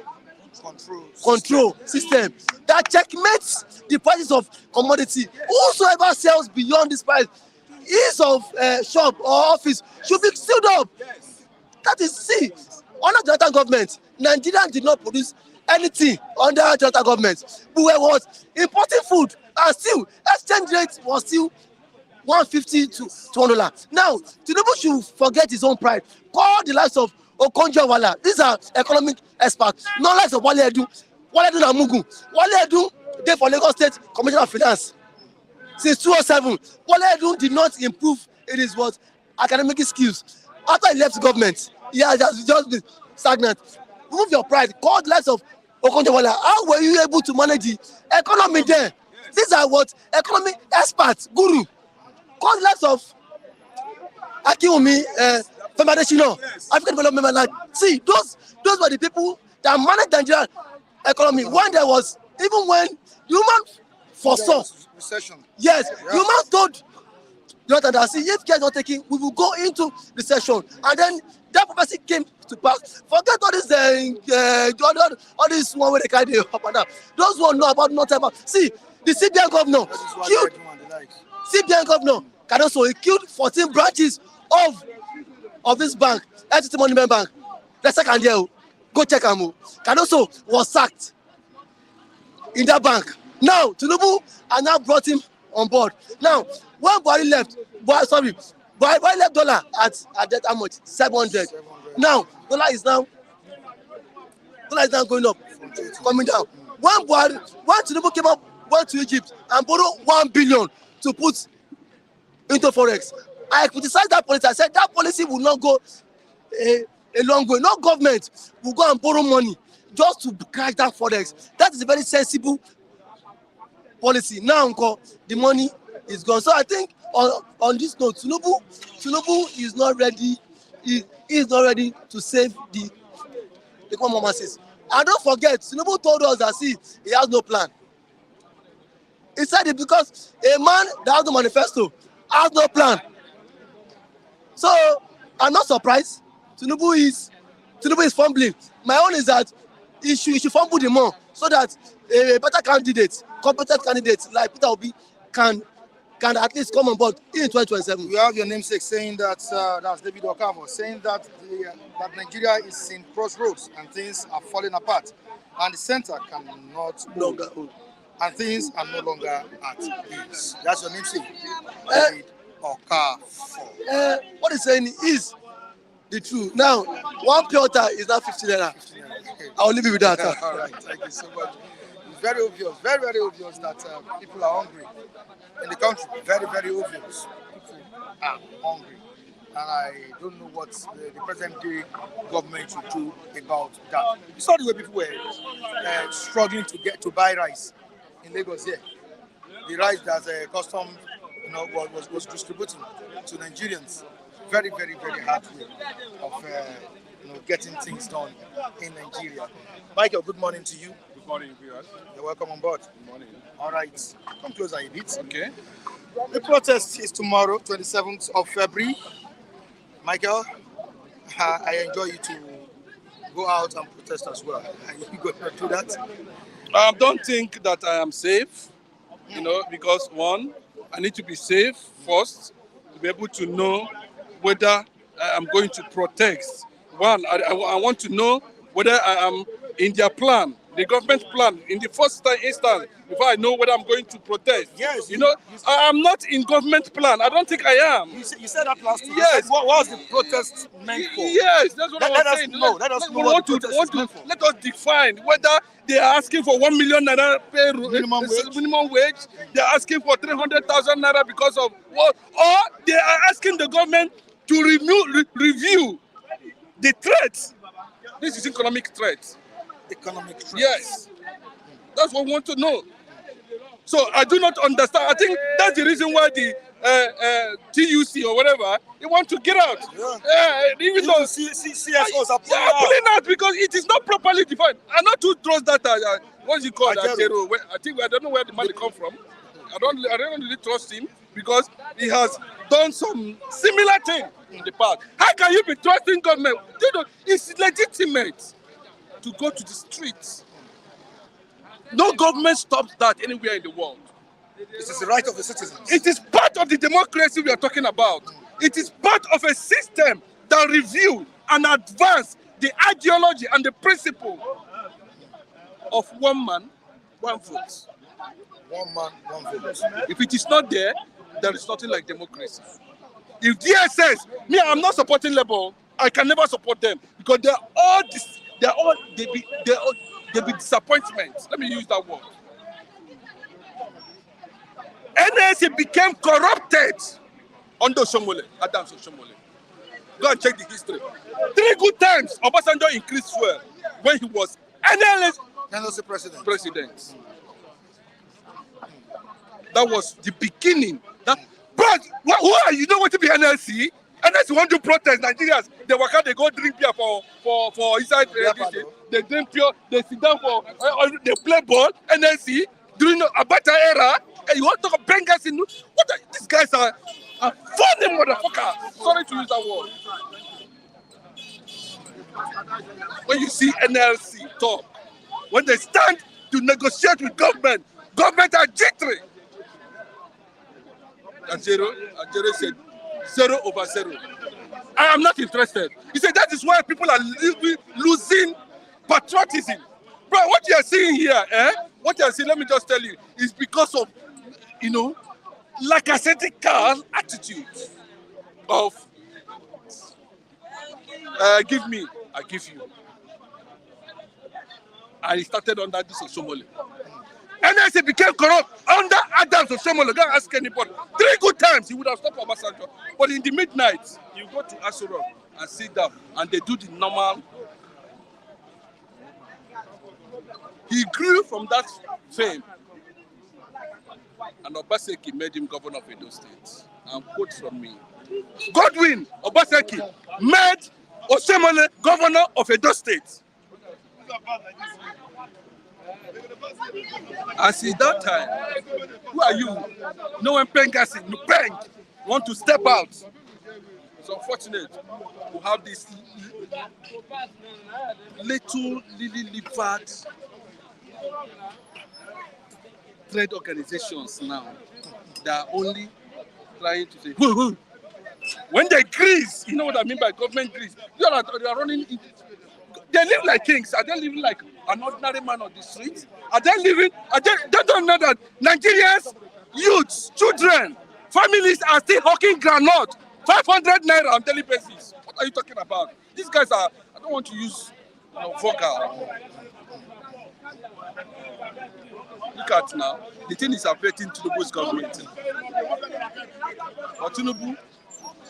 control system that checkmates the prices of commodity. Whosoever sells beyond this price, ease of shop or office should be sealed up. That is, under the Jonathan government, Nigeria did not produce anything under Jonathan government. We were importing food, and still exchange rate was still $150 to $200. Now, Tinubu should forget his own pride. Call the likes of Okonjo-Iweala. These are economic experts. Not likes of Wale Edun. Wale Edun and Mugu. Wale Edun, they for Lagos State Commissioner of Finance. Since 2007, Wale Edun did not improve in his academic skills. After he left the government, he has just been stagnant. Remove your pride. Call the likes of Okonjo-Iweala. How were you able to manage the economy there? These are economic experts, guru. Call the likes of Akiwumi, Femadeshino, African Development Bank. See, those were the people that managed the Nigerian economy when there was, even when human foresaw
recession.
Yes, human told Jonathan that if care is not taken, we will go into recession, and then that prophecy came to pass. Forget all this, all this one where they carry the up and down. Those who know about not about. See, the CBN governor killed. CBN governor Cardoso, he killed 14 branches of this bank, FCT Monument Bank. The second year, go check him. Cardoso was sacked in that bank. Now, Tinubu has now brought him on board. Now, when Buhari left, Buhari left dollar at that how much? 700. Now, dollar is now going up, coming down. When Tinubu came up, went to Egypt and borrowed 1 billion to put into forex, I criticized that policy. I said that policy will not go a long way. No government will go and borrow money just to crash that forex. That is a very sensible policy. Now, the money is gone. So I think on this note, Tinubu is not ready. He is not ready to save the common masses. And don't forget, Tinubu told us that he has no plan. He said it because a man that has no manifesto has no plan. So I'm not surprised. Tinubu is fumbling. My own is that he should fumble the more so that a better candidate, competent candidate like Peter Obi can at least come on board in 2027.
You have your namesake saying that, that's David Okamo, saying that that Nigeria is in crossroads and things are falling apart, and the center cannot
longer hold.
And things are no longer at ease. That's your namesake, David Okamo.
What he's saying is the truth. Now, one pure water is now 50 naira. I'll leave you with that.
All right, thank you so much. It's very obvious, very, very obvious that people are hungry in the country. Very, very obvious. People are hungry. And I don't know what the present day government should do about that. You saw the way people were struggling to buy rice in Lagos here. The rice that custom was distributing to Nigerians. Very, very, very hard way of getting things done in Nigeria. Michael, good morning to you.
Good morning, viewers.
You're welcome on board.
Good morning.
All right, come closer a bit.
Okay.
The protest is tomorrow, 27th of February. Michael, I enjoy you to go out and protest as well. Are you going to do that?
I don't think that I am safe, because one, I need to be safe first to be able to know whether I am going to protest. One, I want to know whether I am in their plan, the government plan, in the first instance, before I know whether I'm going to protest.
Yes.
I am not in government plan. I don't think I am.
You said that last week.
Yes.
What was the protest meant for?
Yes, that's what I was saying.
Let us know what the protest is meant for.
Let us define whether they are asking for 1 million naira minimum wage. They are asking for 300,000 naira because of what? Or they are asking the government to review the threats. This is economic threat.
Economic threat.
Yes. That's what we want to know. So I do not understand. I think that's the reason why the TUC or whatever, they want to get out. Even though
CSOs are
pulling out because it is not properly defined. I'm not too trust that. What's he called? I don't know where the money come from. I don't really trust him because he has done some similar thing in the past. How can you be trusting government? It's legitimate to go to the streets. No government stops that anywhere in the world.
This is the right of the citizens.
It is part of the democracy we are talking about. It is part of a system that review and advance the ideology and the principle of one man, one vote.
One man, one vote.
If it is not there, there is nothing like democracy. If DSS, I'm not supporting Labour. I can never support them because they be disappointments. Let me use that word. NSC became corrupted under Shomole, Adams Shomole. Go and check the history. 3 good times Obasanjo increased fuel when he was
NLC president.
That was the beginning. But who are you? Know what to be NLC? NLC want to protest Nigerians. They go drink beer for inside. They drink pure. They sit down they play ball. NLC during a better era. And you want to talk about bangers in these guys are funny motherfuckers. Sorry to use that word. When you see NLC talk, when they stand to negotiate with government are jittery. And Zero said 0/0. I am not interested. He said that is why people are losing patriotism. Bro, what you are seeing here, what you are seeing, let me just tell you, is because of, lackadaisical attitude of give me, I give you. And he started under this Osomole. NSA became corrupt under Adams Osomole. Don't ask anybody. 3 good times he would have stopped Obasanjo. But in the midnight, you go to Asuro and sit down, and they do the normal. He grew from that fame. And Obaseki made him governor of Edo State. And quote from me. Godwin Obaseki made Osomole governor of Edo State. And since that time, who are you? No one paying gas in Peng want to step out. It's unfortunate to have these little lily-livered trade organizations now that are only trying to say, whoo, whoo. When they grease, you know what I mean by government grease? They are running. They live like kings. Are they living like an ordinary man on the street? Are they living? They don't know that Nigerians, youths, children, families are still hawking groundnut, 500 naira on daily basis. What are you talking about? These guys are. I don't want to use vocal. Look at now. The thing is affecting Tinubu's government. But Tinubu,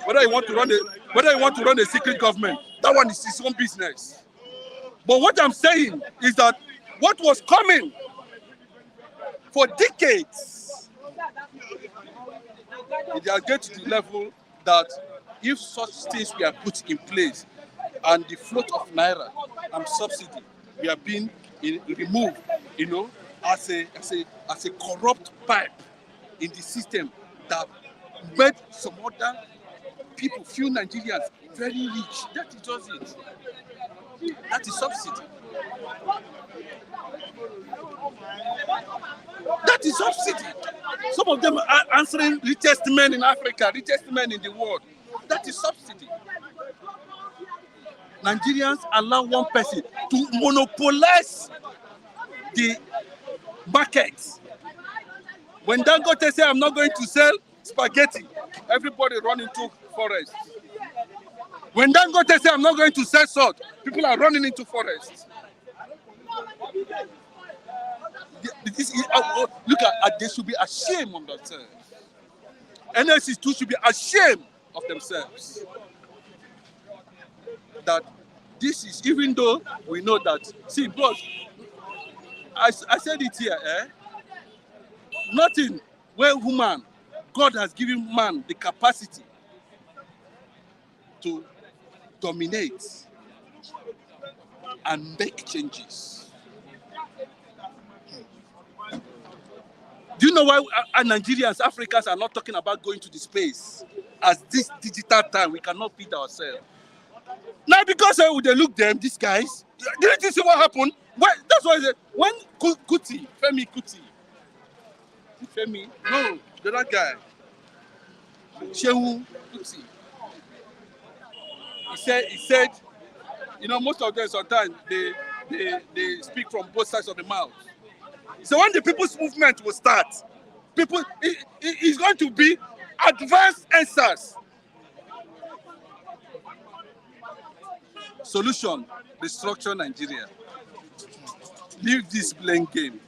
whether you want to run a secret government, that one is his own business. But what I'm saying is that what was coming for decades, it has get to the level that if such things were put in place and the float of naira and subsidy were being removed, as a corrupt pipe in the system that made some other people, few Nigerians, very rich. That is just it. That is subsidy. That is subsidy. Some of them are answering richest men in Africa, richest men in the world. That is subsidy. Nigerians allow one person to monopolize the market. When Dangote say, I'm not going to sell spaghetti, everybody run into forest. When Dangote say, I'm not going to sell salt, people are running into forests. Look at, they should be ashamed of themselves. NSC too should be ashamed of themselves. That this is, even though we know that, see, bros, I said it here, nothing where human, God has given man the capacity to dominate and make changes. Do you know why Nigerians, Africans are not talking about going to the space? As this digital time, we cannot feed ourselves. Now, because they look them, these guys, didn't you see what happened? That's why I said, when Femi Kuti, no, the other guy, Shehu Kuti, he said, most of them sometimes they speak from both sides of the mouth. So when the people's movement will start, it's going to be advanced answers. Solution, restructure Nigeria. Leave this blame game.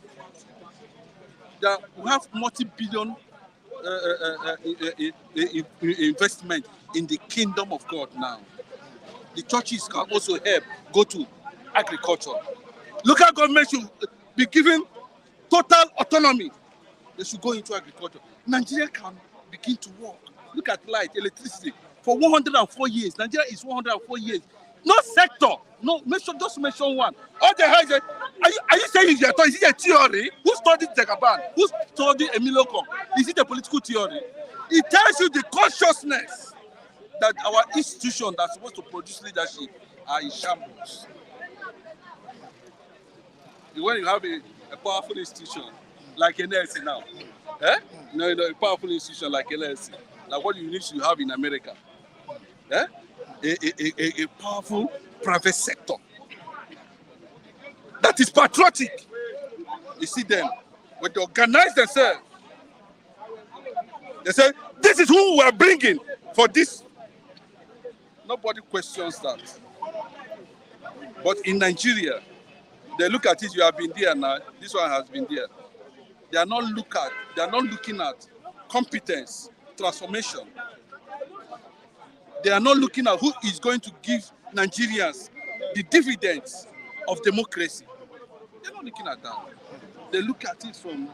We have multi-billion investment in the kingdom of God now. The churches can also help go to agriculture. Local government should be given total autonomy. They should go into agriculture. Nigeria can begin to work. Look at light, electricity. For 104 years, Nigeria is 104 years. No sector. No, just mention one. All the high, are you saying is it a theory? Who studied Jagaban? Who studied Emiloko? Is it a political theory? It tells you the consciousness that our institutions that are supposed to produce leadership are in shambles. When you have a powerful institution like NLC now, a powerful institution like NLC, like what you need to have in America, a powerful private sector that is patriotic. You see them, when they organize themselves, They say, this is who we're bringing for this. Nobody questions that. But in Nigeria, they look at it, you have been there now, this one has been there. They are not looking at competence, transformation. They are not looking at who is going to give Nigerians the dividends of democracy. They're not looking at that. They look at it from,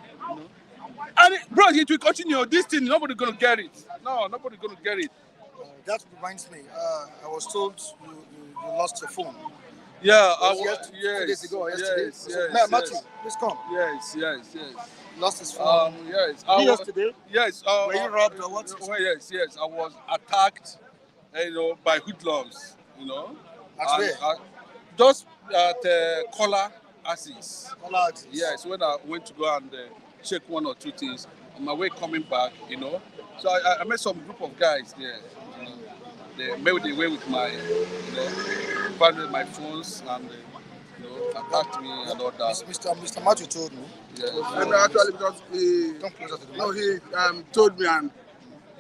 and bro, it will continue. This thing, nobody's going to get it. No, nobody's going to get it.
That reminds me, I was told you lost your phone.
Yeah,
Yes. 2 days ago, yesterday.
Yes,
Matthew, please come.
Yes.
Lost his phone.
Yes.
Yesterday?
Yes.
Were you robbed or what?
Yes. I was attacked, by hoodlums,
At where?
Just at Kola Axis.
Kola Axis.
Yes, when I went to go and check one or two things, on my way coming back, So I met some group of guys there. They made the way with my, found my phones and, attacked me and all that.
Mr. Matthew told me.
Yeah.
Actually, because
Come closer to the mic.
he told me, and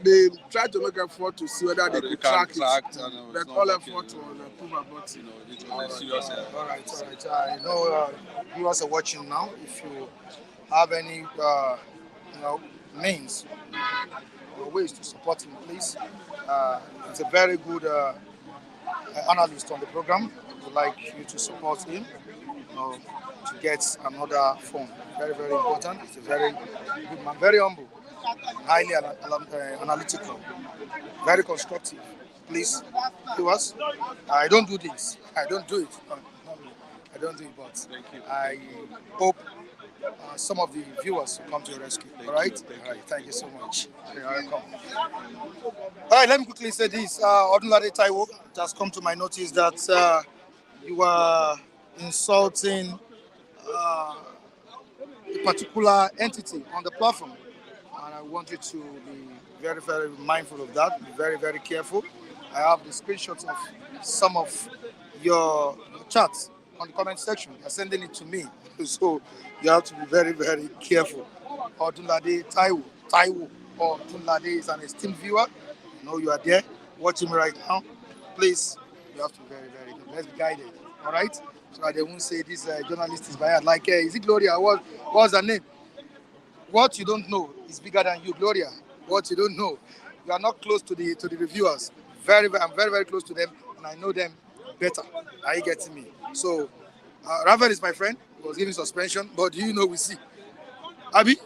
they tried to make effort to see whether they could track it. But all effort was proven, but
It was a serious.
All right. I know viewers are watching now. If you have any, means or ways to support him, please. It's a very good analyst on the program. We'd like you to support him, to get another phone. Very, very important. It's a very good man, very humble, highly analytical, very constructive. Please, viewers, I don't do this. I don't do it. No, I don't do it, but I hope some of the viewers will come to your rescue. All right? Thank you so much. You're welcome. All right, let me quickly say this. Odunlade Taiwo, it has come to my notice that you are insulting a particular entity on the platform. And I want you to be very, very mindful of that. Be very, very careful. I have the screenshots of some of your chats on the comment section. You're sending it to me. So you have to be very, very careful. Odunlade Taiwo Odunlade is an esteemed viewer. You are there watching me right now. Please, you have to be very, very good. Let's be guided. All right? So that they won't say this journalist is biased. Like, is it Gloria? What's her name? What you don't know is bigger than you, Gloria. What you don't know. You are not close to the reviewers. I'm very, very close to them, and I know them better. Are you getting me? So, Ravel is my friend. He was given suspension, but we see. Abi,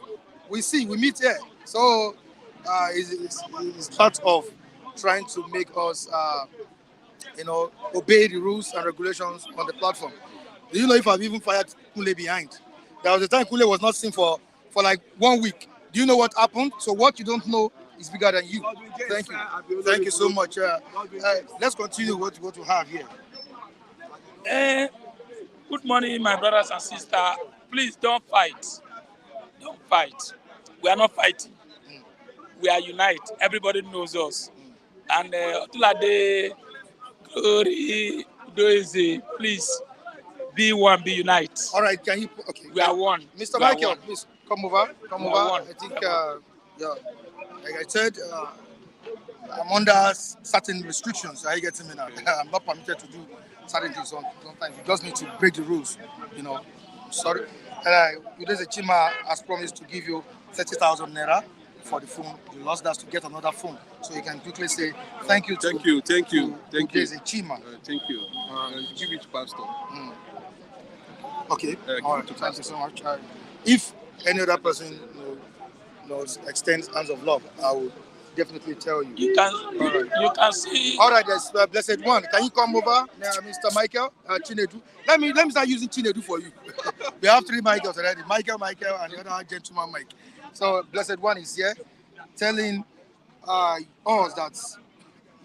we see, we meet here. So, it's part of trying to make us, obey the rules and regulations on the platform. Do you know if I've even fired Kule behind? There was a time Kule was not seen for like 1 week. Do you know what happened? So what you don't know is bigger than you. Thank you. Thank you so much. Let's continue what to have here.
Good morning, my brothers and sisters. Please don't fight. Don't fight. We are not fighting. We are united. Everybody knows us. And Odunlade, Glory, Doeze, please be one, be united.
All right, can you? Okay.
We are one.
Mr. Michael, please come over. Come over.
One.
I think, like I said, I'm under certain restrictions. Are you getting me now? I'm not permitted to do certain things. Sometimes you just need to break the rules. Sorry. Udeze Chima has promised to give you 30,000 naira for the phone. You lost that to get another phone, so you can quickly say thank you.
Thank you.
Udeze Chima.
Thank you. Give it to Pastor.
Okay. All right. Thank you so much. If any other person extends hands of love, I will definitely tell you.
You can see.
All right, there's blessed one. Can you come over, Mr. Michael Chinedu? Let me start using Chinedu for you. We have 3 Michaels already. Michael, and the other gentleman, Mike. So blessed one is here, telling us that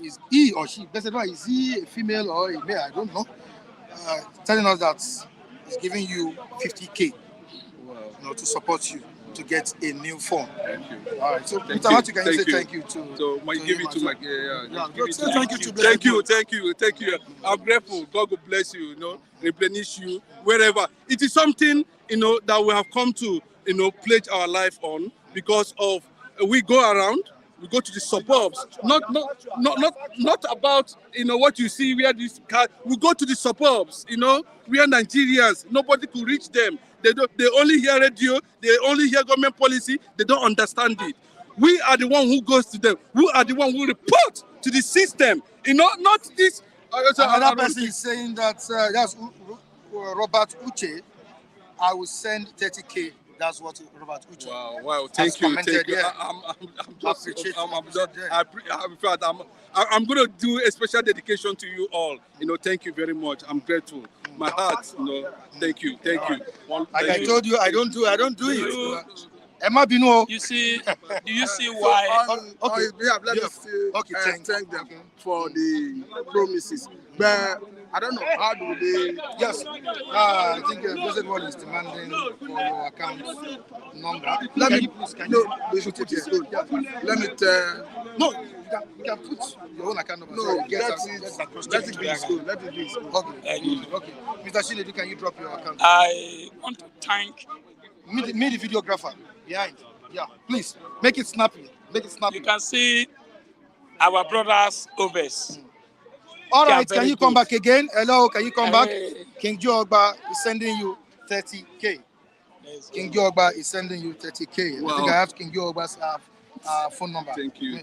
is he or she. Blessed one, is he a female or a male? I don't know. Telling us that he's giving you 50K, to support you to get a new phone.
Thank you.
All right. So, Mr. Matthew, can you say thank you to?
So, give it to my.
Thank you.
Thank you. I'm grateful. God will bless you. Replenish you wherever. It is something that we have come to pledge our life on because of we go around. We go to the suburbs. Not about what you see where this car. We go to the suburbs. Where Nigerians nobody could reach them. They only hear radio. They only hear government policy. They don't understand it. We are the one who goes to them. We are the one who report to the system. Not this.
Another person is saying that that's Robert Uche. I will send 30K. That's what Robert Uche.
Wow! Thank you.
Yeah.
I'm going to do a special dedication to you all. Thank you very much. I'm grateful. My heart. Thank you.
Like I told you, I don't do it. Emma Bino.
You see? Do you see why?
Okay. Thank them for the promises. But I don't know, how do they...
Yes, I think the Blessed One is demanding for your account number.
Let me
put it
here. Let me tell...
No, you can put your own account number.
No, let it be school.
Okay. Mr. Shinedu, can you drop your account?
I want to thank...
Me the videographer behind. Yeah, please, make it snappy.
You can see our brothers overs.
All right, can you come back again? Hello, can you come back? King Joe Ogba is sending you 30K. King Joe Ogba is sending you 30K.
Wow.
I think I have King Joe Ogba's phone number.
Thank you.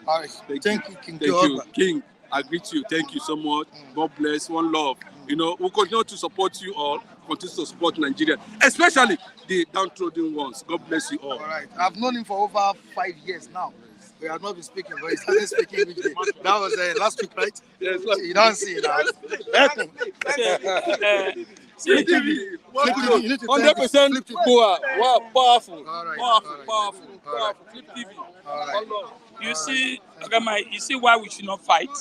All right, thank you, King Joe Ogba.
King, I greet you. Thank you so much. God bless. One love. We'll continue to support you all. Continue to support Nigeria, especially the downtrodden ones. God bless you all.
All right, I've known him for over 5 years now. We have not been speaking, but he started speaking which day? That was last week, right?
Yes.
You don't see it now.
Flip TV.
You need to
100% power. Wow, powerful.
All right.
Powerful. Flip TV.
All right.
You see, you see why we should not fight?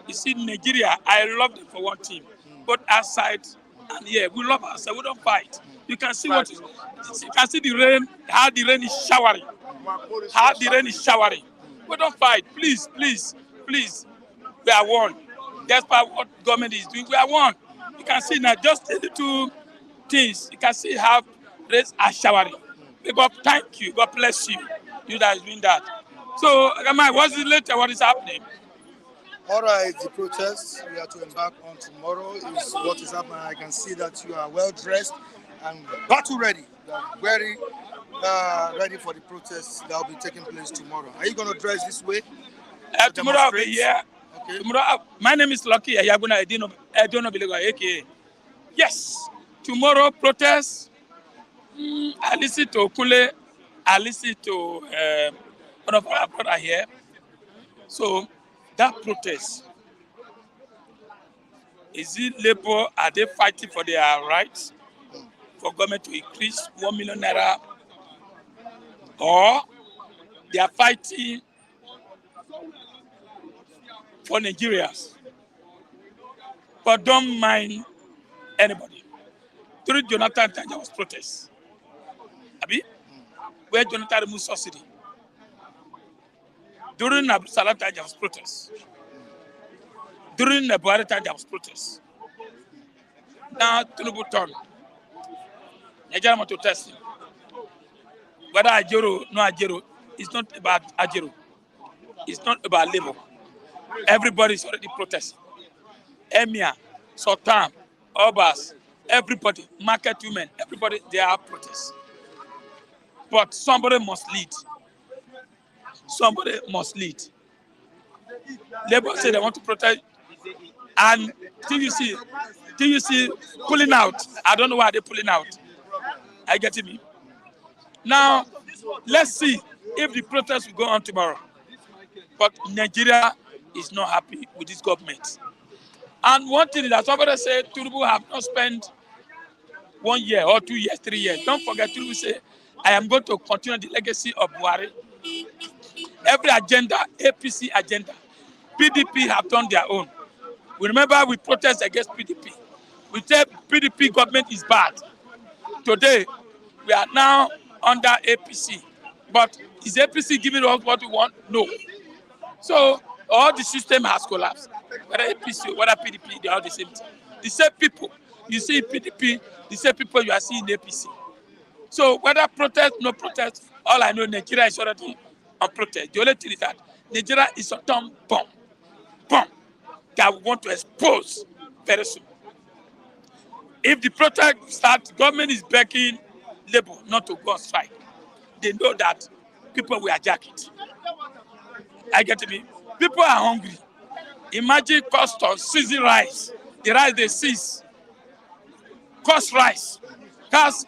You see, Nigeria, I love them for one team. But outside and here, we love ourselves, we don't fight. You can see you can see the rain, how the rain is showering. We don't fight. Please. We are one. Despite what government is doing, we are one. You can see now just the little things. You can see how rains are showering. God, thank you. God bless you. You that is doing that. So, what's it later? What is happening?
All right, the protest we are to embark on tomorrow is what is happening. I can see that you are well dressed and battle ready. You are very ready for the protests that will be taking place tomorrow. Are you going to dress this way?
Tomorrow I'll be here.
Okay.
Tomorrow, my name is Lucky Ayaguna Edono Bilega, aka. Yes, tomorrow protest. I listen to Kule. I listen to one of our brother here. So that protest, is it labor? Are they fighting for their rights? For government to increase 1 million naira? Or they are fighting for Nigerians? But don't mind anybody. During Jonathan time, there was protest. Abi? Where Jonathan removed subsidy. During Abu Salam time, there was protest. During the Buhari time, there was protest. Now, Tinubu turn. Nigeria want to test him. Whether Ajero, no Ajero, it's not about Ajero. It's not about labor. Everybody is already protesting. Emir, Sultan, Obas, everybody, market women, everybody, they are protesting. But somebody must lead. Somebody must lead. Labor say they want to protest, and till you see pulling out. I don't know why they're pulling out. I get me. Now, let's see if the protest will go on tomorrow. But Nigeria is not happy with this government. And one thing that somebody said, Tinubu have not spent 1 year or 2 years, 3 years. Don't forget, Tinubu say, I am going to continue the legacy of Buhari. Every agenda, APC agenda, PDP have done their own. We remember we protest against PDP. We say PDP government is bad. Today, we are now under APC. But is APC giving us what we want? No. So, all the system has collapsed. Whether APC, whether PDP, they are the same thing. The same people you see in PDP, the same people you are seeing in APC. So, whether protest, no protest, All I know, Nigeria is already on protest. The only thing is that Nigeria is a atom bomb that we want to expose very soon. If the protest starts, government is begging labor not to go on strike. They know that people will hijack it. I get me. People are hungry. Imagine cost of seizing rice. The rice they seize cost rice. Because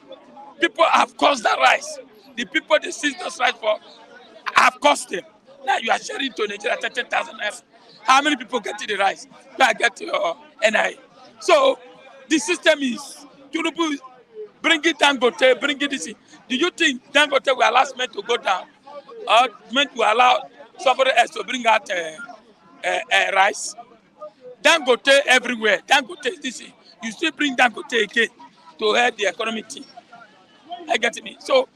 people have cost that rice. The people they seize those rice for have cost them. Now you are sharing to Nigeria 30,000 naira. How many people get the rice? You are getting your NI. So the system is Tinubu bringing Dangote, bringing this in. Do you think Dangote will allow cement to go down? Or cement will allow somebody else to bring out rice? Dangote everywhere. Dangote is this. You still bring Dangote again to help the economic team. I get me. So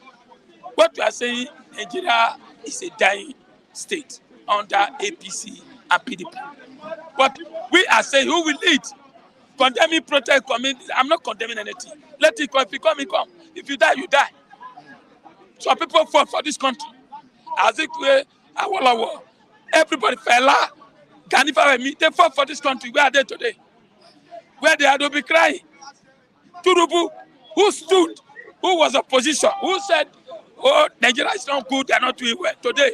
what you are saying, Nigeria is a dying state under APC and PDP. But we are saying who will lead? Condemning protest community. I'm not condemning anything. Let it come. If you come, it come. If you die, you die. So people fought for this country. As it were, everybody, Fela, Ganifa, me, they fought for this country. Where are they today? Where they are, they'll be crying. Tinubu, who stood, who was opposition, who said, oh, Nigeria is not good, they are not doing well. Today,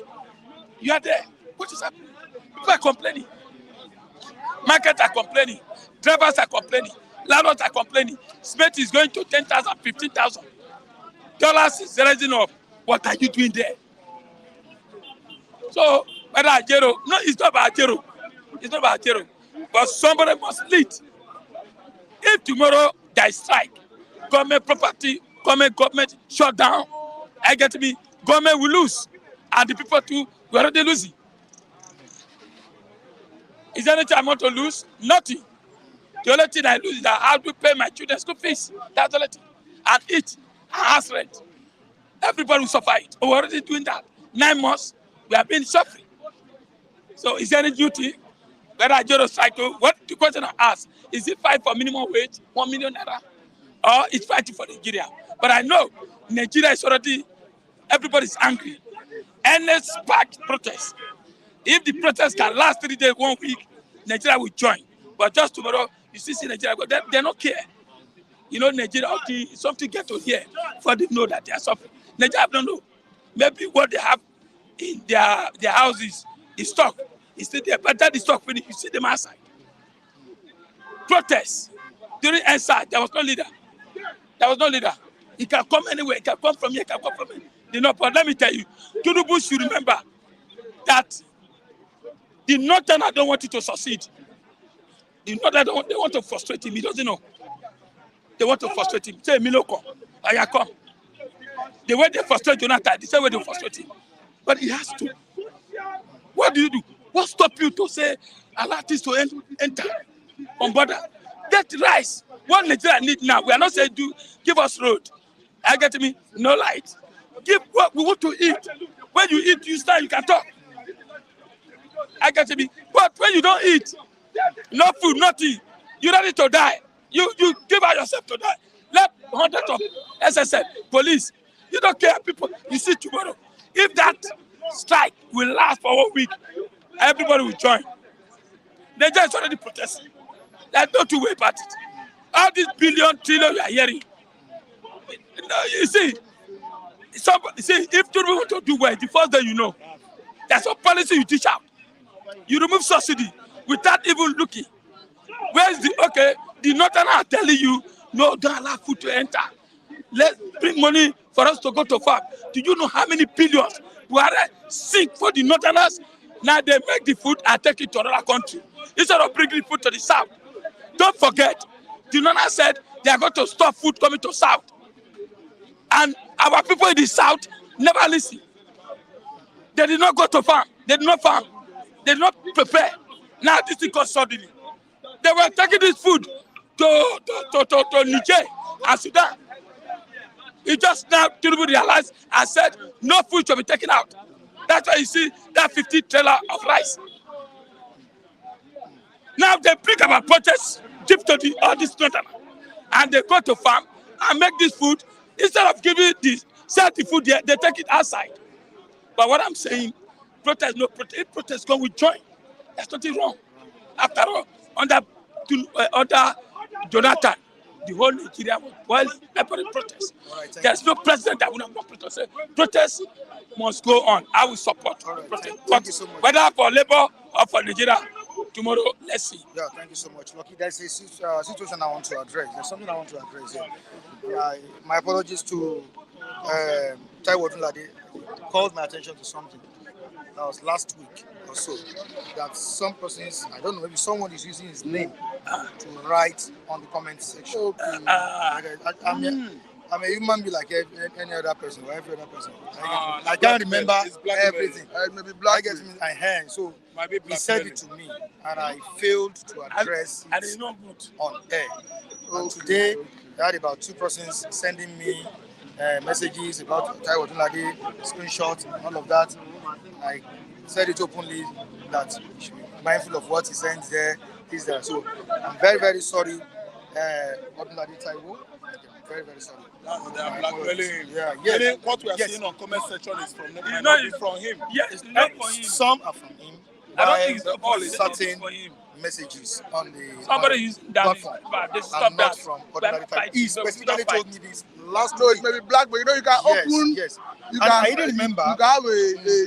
you are there. What is happening? People are complaining. Markets are complaining. Drivers are complaining. Landlords are complaining. Cement is going to 10,000, 15,000. Dollars is rising up. What are you doing there? So, whether Ajero, no, it's not about Ajero. It's not about Ajero. But somebody must lead. If tomorrow there is strike, government property, government shut down, I get me, government will lose. And the people too, we're already losing. Is there anything I want to lose? Nothing. The only thing I lose is that I have to pay my children's school fees. That's the only thing. And eat, and house rent. Everybody will suffer it. We're already doing that. 9 months, we have been suffering. So is there any duty? Whether I just cycle, what the question I ask, is it fight for minimum wage, 1 million naira? Or it's fighting for Nigeria? But I know Nigeria is already, everybody's angry. Any spark protest. If the protest can last 3 days, 1 week, Nigeria will join. But just tomorrow, you see Nigeria go, they don't care. You know, Nigeria, okay, something get to hear for them know that they are suffering. Nigeria don't know. Maybe what they have in their houses is stock. It's still there, but that is stock finish. You see them outside. Protests. During NSAR, there was no leader. There was no leader. He can come anywhere. He can come from here. He can come from here. You know, but let me tell you, Tinubu should remember that the Northerners don't want it to succeed. The Northerners they want to frustrate him. He doesn't know. They want to frustrate him. Say, Miloko, I come. The way they frustrate Jonathan, the same way they frustrate him. But he has to. What do you do? What stop you to say, allow this to enter on border? Get rice. What Nigeria need now? We are not saying give us road. I get me? No light. Give what we want to eat. When you eat, you stand, you can talk. I get me? But when you don't eat, no food, nothing, you're ready to die. You give out yourself to die. Let hundreds of SSL, police, you don't care, people. You see tomorrow, if that strike will last for 1 week, everybody will join. They just already protesting. There's no two-way about it. All these billion, trillion you are hearing. You see, if you want to do well, the first day you know, there's a policy you teach out. You remove subsidy without even looking. Where's the Northern are telling you, no, don't allow food to enter. Let's bring money for us to go to farm. Do you know how many billions we are sink for the Northerners? Now they make the food and take it to another country instead of bringing the food to the South. Don't forget, the Northerners said they are going to stop food coming to South. And our people in the South never listen. They did not go to farm. They did not farm. They did not prepare. Now this thing comes suddenly. They were taking this food to Niger and Sudan. He just now Tinubu realized and said no food should be taken out. That's why you see that 50 trailer of rice. Now they bring about protest, deep to all this northern, and they go to farm and make this food instead of giving this sell the food there, they take it outside. But what I'm saying, protest, no protest. If protest come, we join. There's nothing wrong. After all, under Jonathan, the whole Nigeria was boiling. Everybody protest. There's no president that will not protest. Protest must go on. I will support protest.
Thank you so much.
Whether for Labour or for Nigeria, tomorrow, let's see.
Yeah, thank you so much. Lucky, there's a situation I want to address. There's something I want to address here. My apologies to Taiwo Odunlade. Called my attention to something. That was last week or so. That some persons, I don't know, maybe someone is using his name to write on the comment section. I'm a human being like any other person or every other person. I can't remember everything.
Maybe
I get me my hand. So he said it to me, and I failed to address it on air. And today, I had about 2 persons sending me messages about Taiwo Odunlade, screenshots, and all of that. I said it openly that you should be mindful of what he sends there. So I'm very, very sorry, Odunlade Taiwo. I'm very, very sorry.
They are blackmailing him.
Yeah, yes.
What we are seeing on comment section is from him.
Yes, it's not for him.
Some are from him.
I don't think it's all
certain
for him.
messages on the
Somebody using that
platform.
but they
I'm
stop
not
that.
from Odunlade Taiwo. He specifically told me this last
No,
week.
it may be black, but you know you can open.
Yes.
You
And
can,
I didn't remember.
You can have a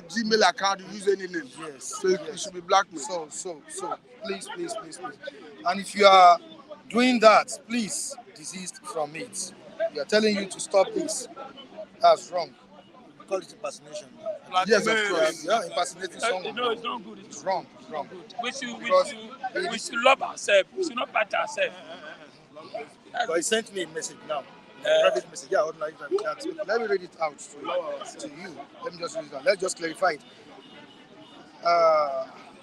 Gmail account. You use any name.
Yes.
So it should be blackmail.
So, please. And if you are doing that, please desist from it. We are telling you to stop this. That's wrong. We call it impersonation.
Yes, of course.
Yeah, impersonating someone.
No, it's not good.
It's wrong.
We should love ourselves. We should not fight ourselves.
But he sent me a message now. A private message. Yeah, Odunlade Taiwo. Let me read it out to you. Let me just read it out. Let's just clarify it.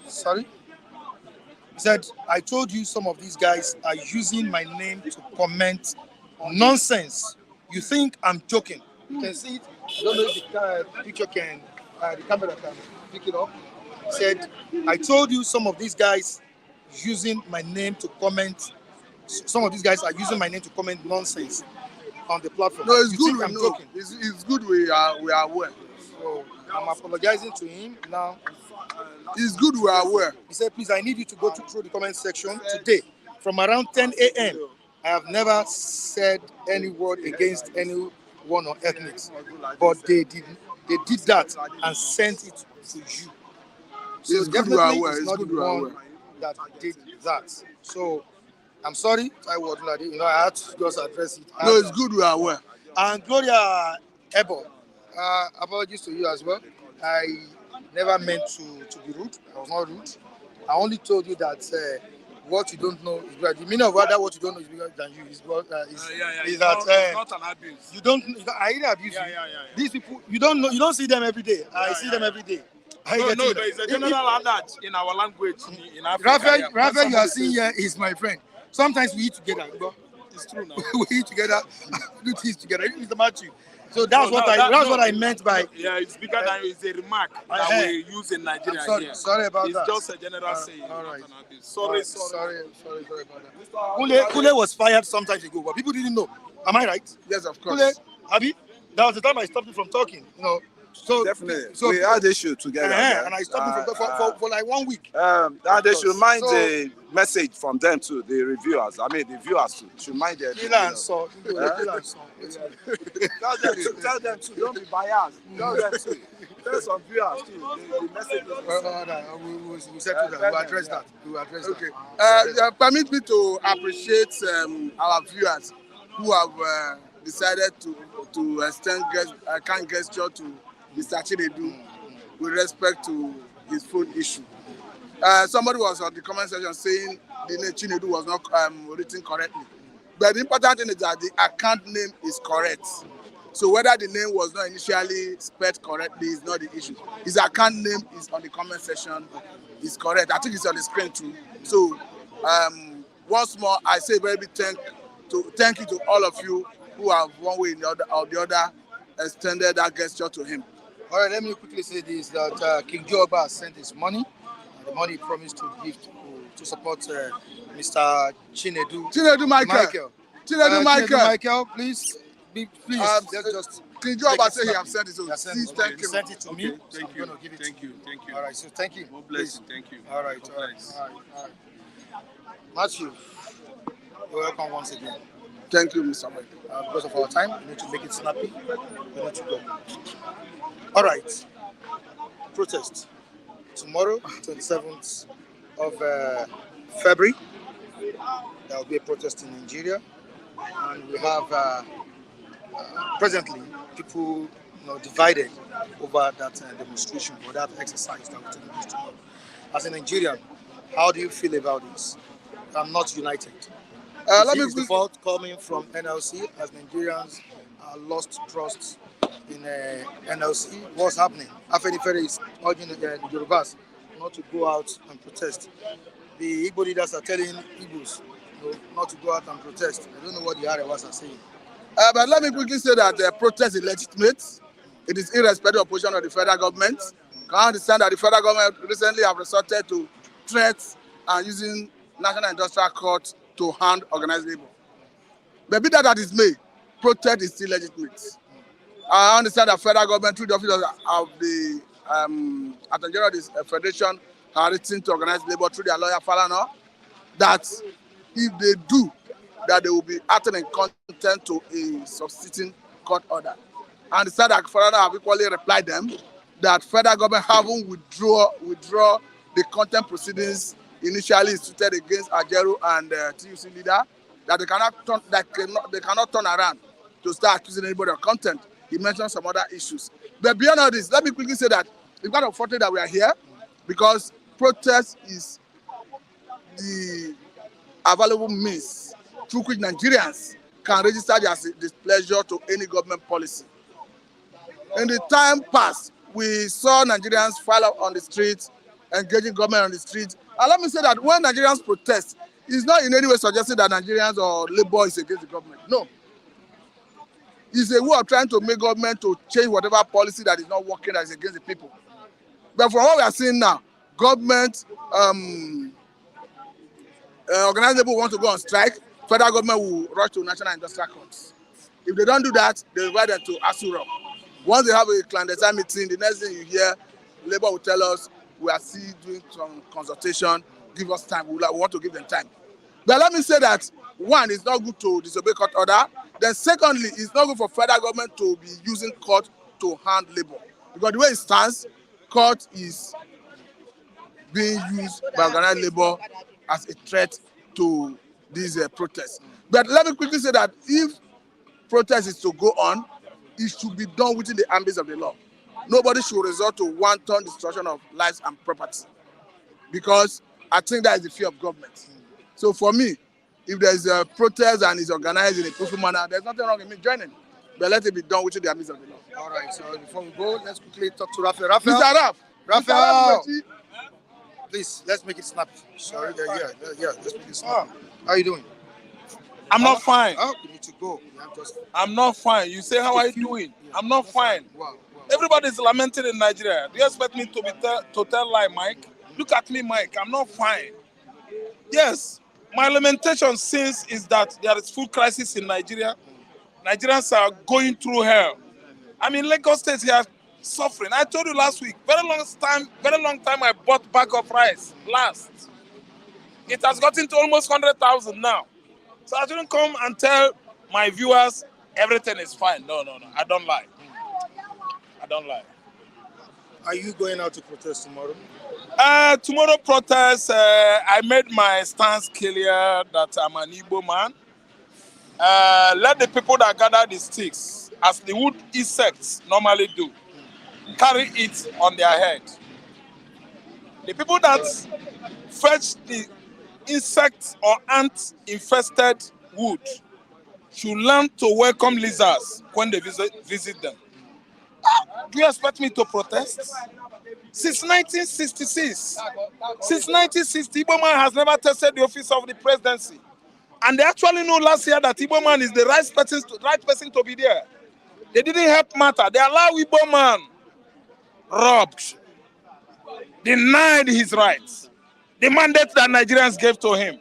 Sorry? He said, I told you some of these guys are using my name to comment nonsense. You think I'm joking? You can see it. I don't know if the picture can, the camera can pick it up. He said, I told you some of these guys using my name to comment. Some of these guys are using my name to comment nonsense on the platform.
No, it's
You
good.
think
We
I'm
know.
joking?
It's good. We are aware.
So I'm apologizing to him now.
It's good. We are aware.
He said, please, I need you to go through the comment section today from around 10 a.m. I have never said any word against anyone or ethnics, but they did that and sent it to you. So
It's good we are aware.
it's
It's
not
good
the
we are
one
aware.
that did that. So I'm sorry, Taiwo Odunlade. I had to just address it.
No, it's good. We are aware.
And Gloria Ebo, apologies to you as well. I never meant to be rude. I was not rude. I only told you that what you don't know is bigger. The meaning of what you don't know is bigger than you. Is that
Not an abuse.
you don't. I didn't abuse you. These people, you don't know. You don't see them every day. I see them every day.
No, there is a general adage in our language in Africa.
Raphael, you are seeing here is my friend. Sometimes we eat together.
It's true now.
We eat together, do things together. It's about you. So that's what I meant by.
Yeah, it's bigger than it's a remark that we use in Nigeria.
Sorry about
it's
that.
It's just a general saying.
All right.
Sorry
about that. Kule was fired some time ago, but people didn't know. Am I right?
Yes, of course.
Kule, Abi, that was the time I stopped him from talking. So
Definitely.
So
we had issue together.
And I stopped him for like 1 week.
They should mind the message from them to the reviewers. I mean, the viewers too. Should mind their.
Tell
them to don't be biased. Tell them to. Tell some viewers too. The message is.
We settle that. We'll address that.
Okay. Permit me to appreciate our viewers who have decided to extend kind gesture to Mr. Chinedu with respect to his phone issue. Somebody was on the comment section saying the name Chinedu was not written correctly. But the important thing is that the account name is correct. So whether the name was not initially spelled correctly is not the issue. His account name is on the comment section, is correct. I think it's on the screen too. So once more, I say very big thank you to all of you who have one way or the other extended that gesture to him.
All right, let me quickly say this, that King Joba sent his money, the money he promised to give to support Mr. Chinedu
Michael.
Chinedu Michael, please, let's just
King Joe
Make it
say he
snappy.
have sent it. So
He has sent
please,
it.
thank
He
you.
sent it to me.
Okay,
So
thank
I'm
you.
going to give it
Thank
to
you. Thank you.
All right. So thank you.
God bless
Please.
you. Thank you.
All right.
God
All right.
bless.
All right. All right. Matthew, you're welcome once again.
Thank you, Mr. Mike.
Because of our time, we need to make it snappy. We need to go. All right. Protest. Tomorrow, 27th of February, there will be a protest in Nigeria. And we have presently people divided over that demonstration or that exercise that we're taking place tomorrow. As a Nigerian, how do you feel about this? I'm not united. Is the fault coming from NLC as Nigerians lost trust in NLC? What's happening? Afenifere is urging the Yorubas not to go out and protest. The Igbo leaders are telling Igbos not to go out and protest. I don't know what the Arewas are saying.
But let me quickly say that the protest is legitimate. It is irrespective of position of the federal government. I understand that the federal government recently have resorted to threats and using National Industrial Court to hand organized labor. But be that is made, protest is still legitimate. I understand that federal government through the office of the Attorney General of the Federation are written to organized labor through their lawyer Falana that if they do, that they will be acting in content to a substituting court order. I understand that Falana have equally replied them that federal government haven't withdraw the contempt proceedings initially instituted against Ajeru and TUC leader, that they cannot turn around to start accusing anybody of contempt. He mentioned some other issues. But beyond all this, let me quickly say that it's quite unfortunate that we are here because protest is the available means through which Nigerians can register their displeasure to any government policy. In the time past, we saw Nigerians file up on the streets, engaging government on the streets. And let me say that when Nigerians protest, it's not in any way suggesting that Nigerians or labor is against the government. No. It's a way of trying to make government to change whatever policy that is not working, that is against the people. But from what we are seeing now, government, organized labor want to go on strike, federal government will rush to national industrial courts. If they don't do that, they invite them to Asura. Once they have a clandestine meeting, the next thing you hear, labor will tell us, we are still doing some consultation, give us time, we want to give them time. But let me say that, one, it's not good to disobey court order. Then secondly, it's not good for federal government to be using court to hand labor. Because the way it stands, court is being used by organized labor as a threat to these protests. But let me quickly say that if protest is to go on, it should be done within the ambits of the law. Nobody should resort to wanton destruction of lives and property, because I think that is the fear of government. So for me, if there is a protest and it's organized in a peaceful manner, there's nothing wrong with me joining. But let it be done within the ambits of the law.
All right, so before we go, let's quickly talk to Raphael. Raphael,
Mr.
Raphael, please, let's make it snappy. Sorry, let's make it snappy. How are you doing?
I'm not fine.
Oh, you need to go.
I'm not fine. You say, how are you doing? I'm not fine.
Wow.
Everybody's lamenting in Nigeria. Do you expect me to tell lie, Mike? Look at me, Mike. I'm not fine. Yes, my lamentation since is that there is food crisis in Nigeria. Nigerians are going through hell. I mean, Lagos State here suffering. I told you last week, very long time I bought bag of rice last. It has gotten to almost 100,000 now. So I shouldn't come and tell my viewers everything is fine. No. I don't lie.
Are you going out to protest tomorrow?
Tomorrow protest, I made my stance clear that I'm an Igbo man. Let the people that gather the sticks, as the wood insects normally do, carry it on their head. The people that fetch the insect or ant-infested wood should learn to welcome lizards when they visit them. Do you expect me to protest? Since 1966, Igbo man has never tested the office of the presidency. And they actually know last year that Igbo man is the right person to be there. They didn't help matter. They allowed Igbo man robbed, denied his rights, the mandate that Nigerians gave to him.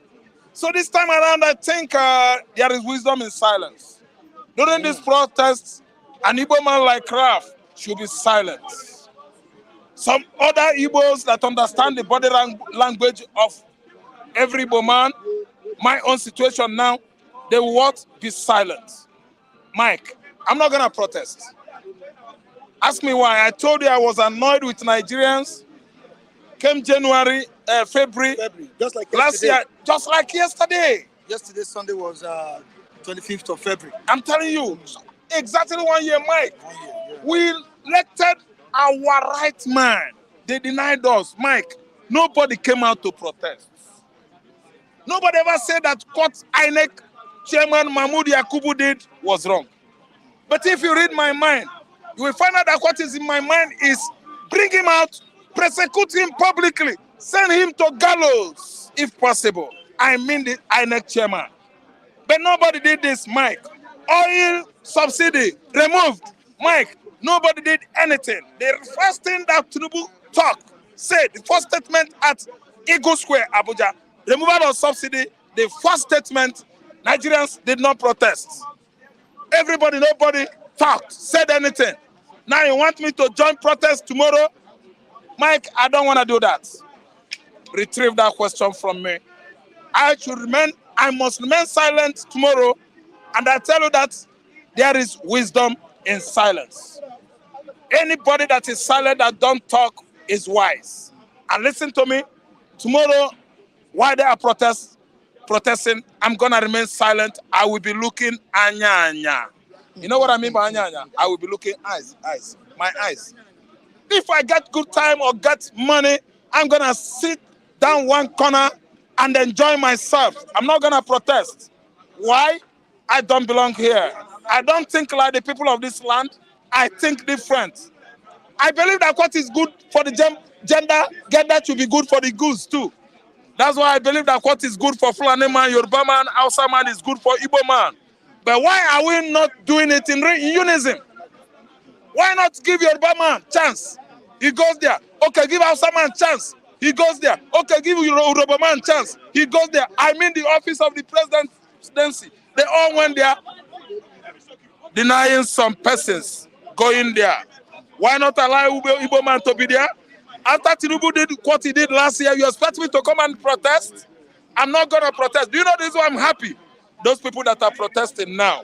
So this time around, I think there is wisdom in silence. During this protest,
An Igbo man like Kraft should be silent. Some other Igbos that understand the body language of every Igbo man, my own situation now, they will what? Be silent. Mike, I'm not going to protest. Ask me why. I told you I was annoyed with Nigerians. Came January, February,
Just like
last year, just like yesterday.
Yesterday, Sunday was 25th of February.
I'm telling you, exactly 1 year, Mike.
1 year, yeah.
We elected our right man. They denied us. Mike, nobody came out to protest. Nobody ever said that what INEC Chairman Mahmoud Yakubu did was wrong. But if you read my mind, you will find out that what is in my mind is bring him out, prosecute him publicly, send him to gallows, if possible. I mean the INEC Chairman. But nobody did this, Mike. Oil subsidy removed. Mike, nobody did anything. The first thing that Tinubu said, the first statement at Eagle Square, Abuja, removal of subsidy, the first statement, Nigerians did not protest. Everybody, nobody talked, said anything. Now you want me to join protest tomorrow? Mike, I don't want to do that. Retrieve that question from me. I must remain silent tomorrow, and I tell you that there is wisdom in silence. Anybody that is silent, that don't talk, is wise. And listen to me, tomorrow, while they are protesting, I'm going to remain silent. I will be looking anya. You know what I mean by anya? I will be looking eyes, my eyes. If I get good time or get money, I'm going to sit down one corner and enjoy myself. I'm not going to protest. Why? I don't belong here. I don't think like the people of this land. I think different. I believe that what is good for the gender should be good for the goose too. That's why I believe that what is good for Fulani man, Yoruba man, Hausa man is good for Igbo man. But why are we not doing it in unison? Why not give Yoruba man chance? He goes there. Okay, give Hausa man chance. He goes there. Okay, give Yoruba man chance. He goes there. I mean the office of the presidency. They all went there, denying some persons going there. Why not allow Igbo man to be there? After Tinubu did what he did last year, you expect me to come and protest? I'm not going to protest. Do you know this is why I'm happy? Those people that are protesting now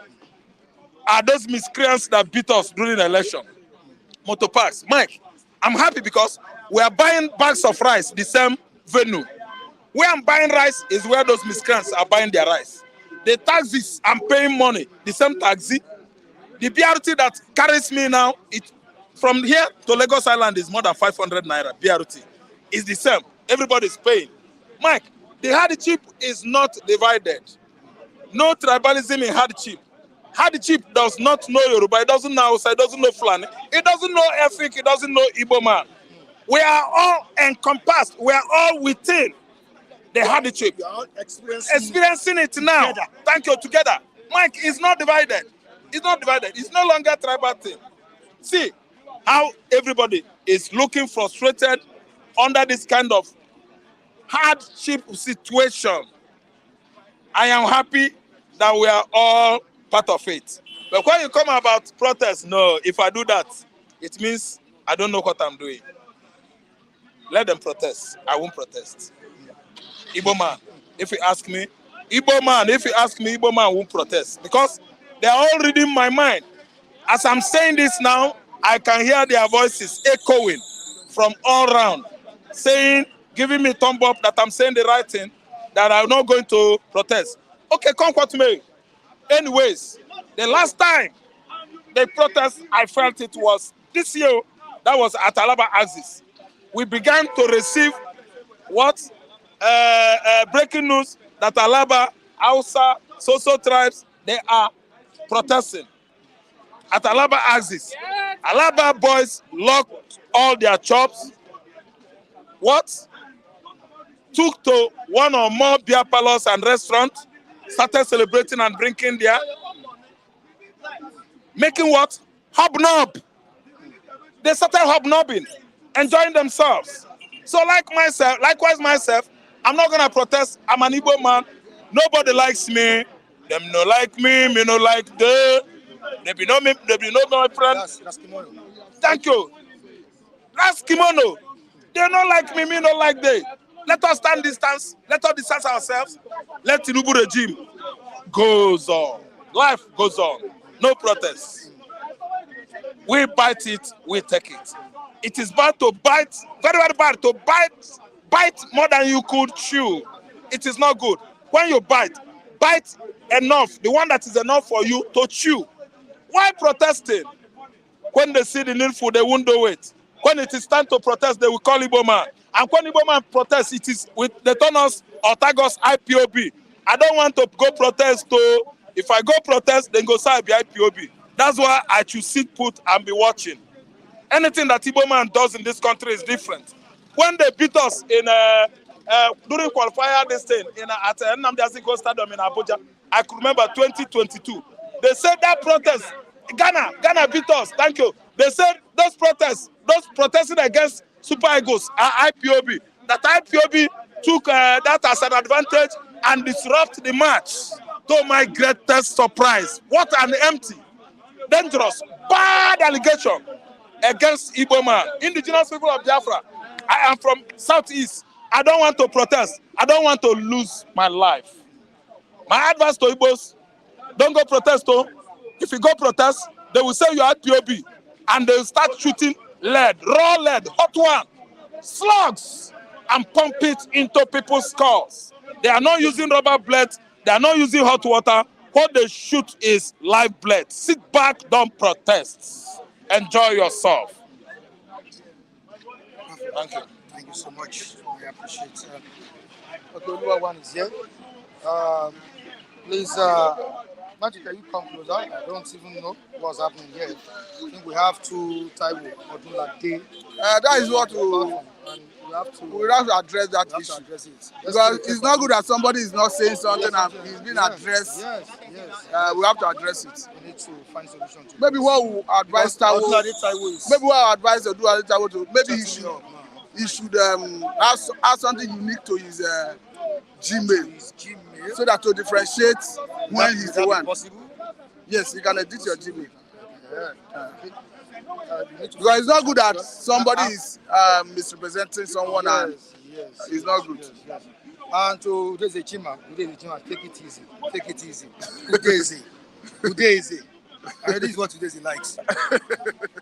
are those miscreants that beat us during the election. Motor parks. Mike, I'm happy because we are buying bags of rice, the same venue. Where I'm buying rice is where those miscreants are buying their rice. The taxis, I'm paying money, the same taxi. The BRT that carries me now, from here to Lagos Island is more than 500 naira. BRT is the same. Everybody's paying. Mike, the hardship is not divided. No tribalism in hardship. Hardship does not know Yoruba. It doesn't know Hausa. It doesn't know Fulani. It doesn't know Efik. It doesn't know Igbo man. We are all encompassed. We are all within the hardship.
We are all
experiencing it now.
Together.
Thank you. Together. Mike, it's not divided. It's not divided. It's no longer tribal thing. See how everybody is looking frustrated under this kind of hardship situation. I am happy that we are all part of it. But when you come about protest, no, if I do that, it means I don't know what I'm doing. Let them protest. I won't protest. Igbo man, if you ask me, Igbo man won't protest. Because they are all reading my mind. As I'm saying this now, I can hear their voices echoing from all around, saying, giving me thumb up that I'm saying the right thing, that I'm not going to protest. Okay, come what may. Anyways, the last time they protest, I felt it was this year, that was at Alaba Axis. We began to receive what? Breaking news that Alaba, Hausa, Soso tribes, they are protesting at Alaba Axis. Alaba boys locked all their shops. What? Took to one or more beer parlors and restaurants, started celebrating and drinking there. Making what? Hobnob. They started hobnobbing, enjoying themselves. So likewise myself, I'm not gonna protest. I'm an Igbo man. Nobody likes me. Them no like me no like them. They be know me. They be know my friend.
That's kimono.
Thank you. That's kimono. They don't like me. Me don't like they. Let us stand distance. Let us distance ourselves. Let Tinubu regime goes on. Life goes on. No protests. We bite it. We take it. It is bad to bite. Very, very bad to bite more than you could chew. It is not good. When you bite enough. The one that is enough for you to chew. Why protesting? When they see the needful, they won't do it. When it is time to protest, they will call Igbo man. And when Igbo man protests, it is with the Tonos or Tagos IPOB. I don't want to go protest. If I go protest, then go say be IPOB. That's why I should sit put and be watching. Anything that Igbo man does in this country is different. When they beat us in during qualifier this thing at Nnamdi Azikiwe Stadium in Abuja, I could remember 2022. They said that protest, Ghana beat us. Thank you. They said those protesting against Super Eagles are IPOB. That IPOB took that as an advantage and disrupt the match. To my greatest surprise, what an empty, dangerous, bad allegation against Igbo man, indigenous people of Biafra. I am from Southeast. I don't want to protest. I don't want to lose my life. My advice to Igbos, don't go protest. If you go protest, they will say you are POB and they will start shooting lead, raw lead, hot one, slugs, and pump it into people's skulls. They are not using rubber blades. They are not using hot water. What they shoot is live blades. Sit back, don't protest. Enjoy yourself.
Thank you. Thank you so much. I appreciate it. Okay, Oluwa is here. Please, Magic, can you come closer? I don't even know what's happening here. I think we have to Taiwo Odunlade.
That is what we have to address that issue.
Address it.
Because it's not good that somebody is not saying something and it's being addressed.
Yes.
We have to address it.
We need to find solution to
Maybe what we advise Taiwo,
is
maybe what I advise Odunlade Taiwo to, maybe he should have something unique to his Gmail, so that to differentiate when he's the one.
Possible?
Yes, you can edit your Gmail.
Okay.
Because it's not good that somebody is misrepresenting someone and it's not good.
Yes. And to Udeze Chima, take it easy. Take it easy. Udeze. And this is what Udeze likes.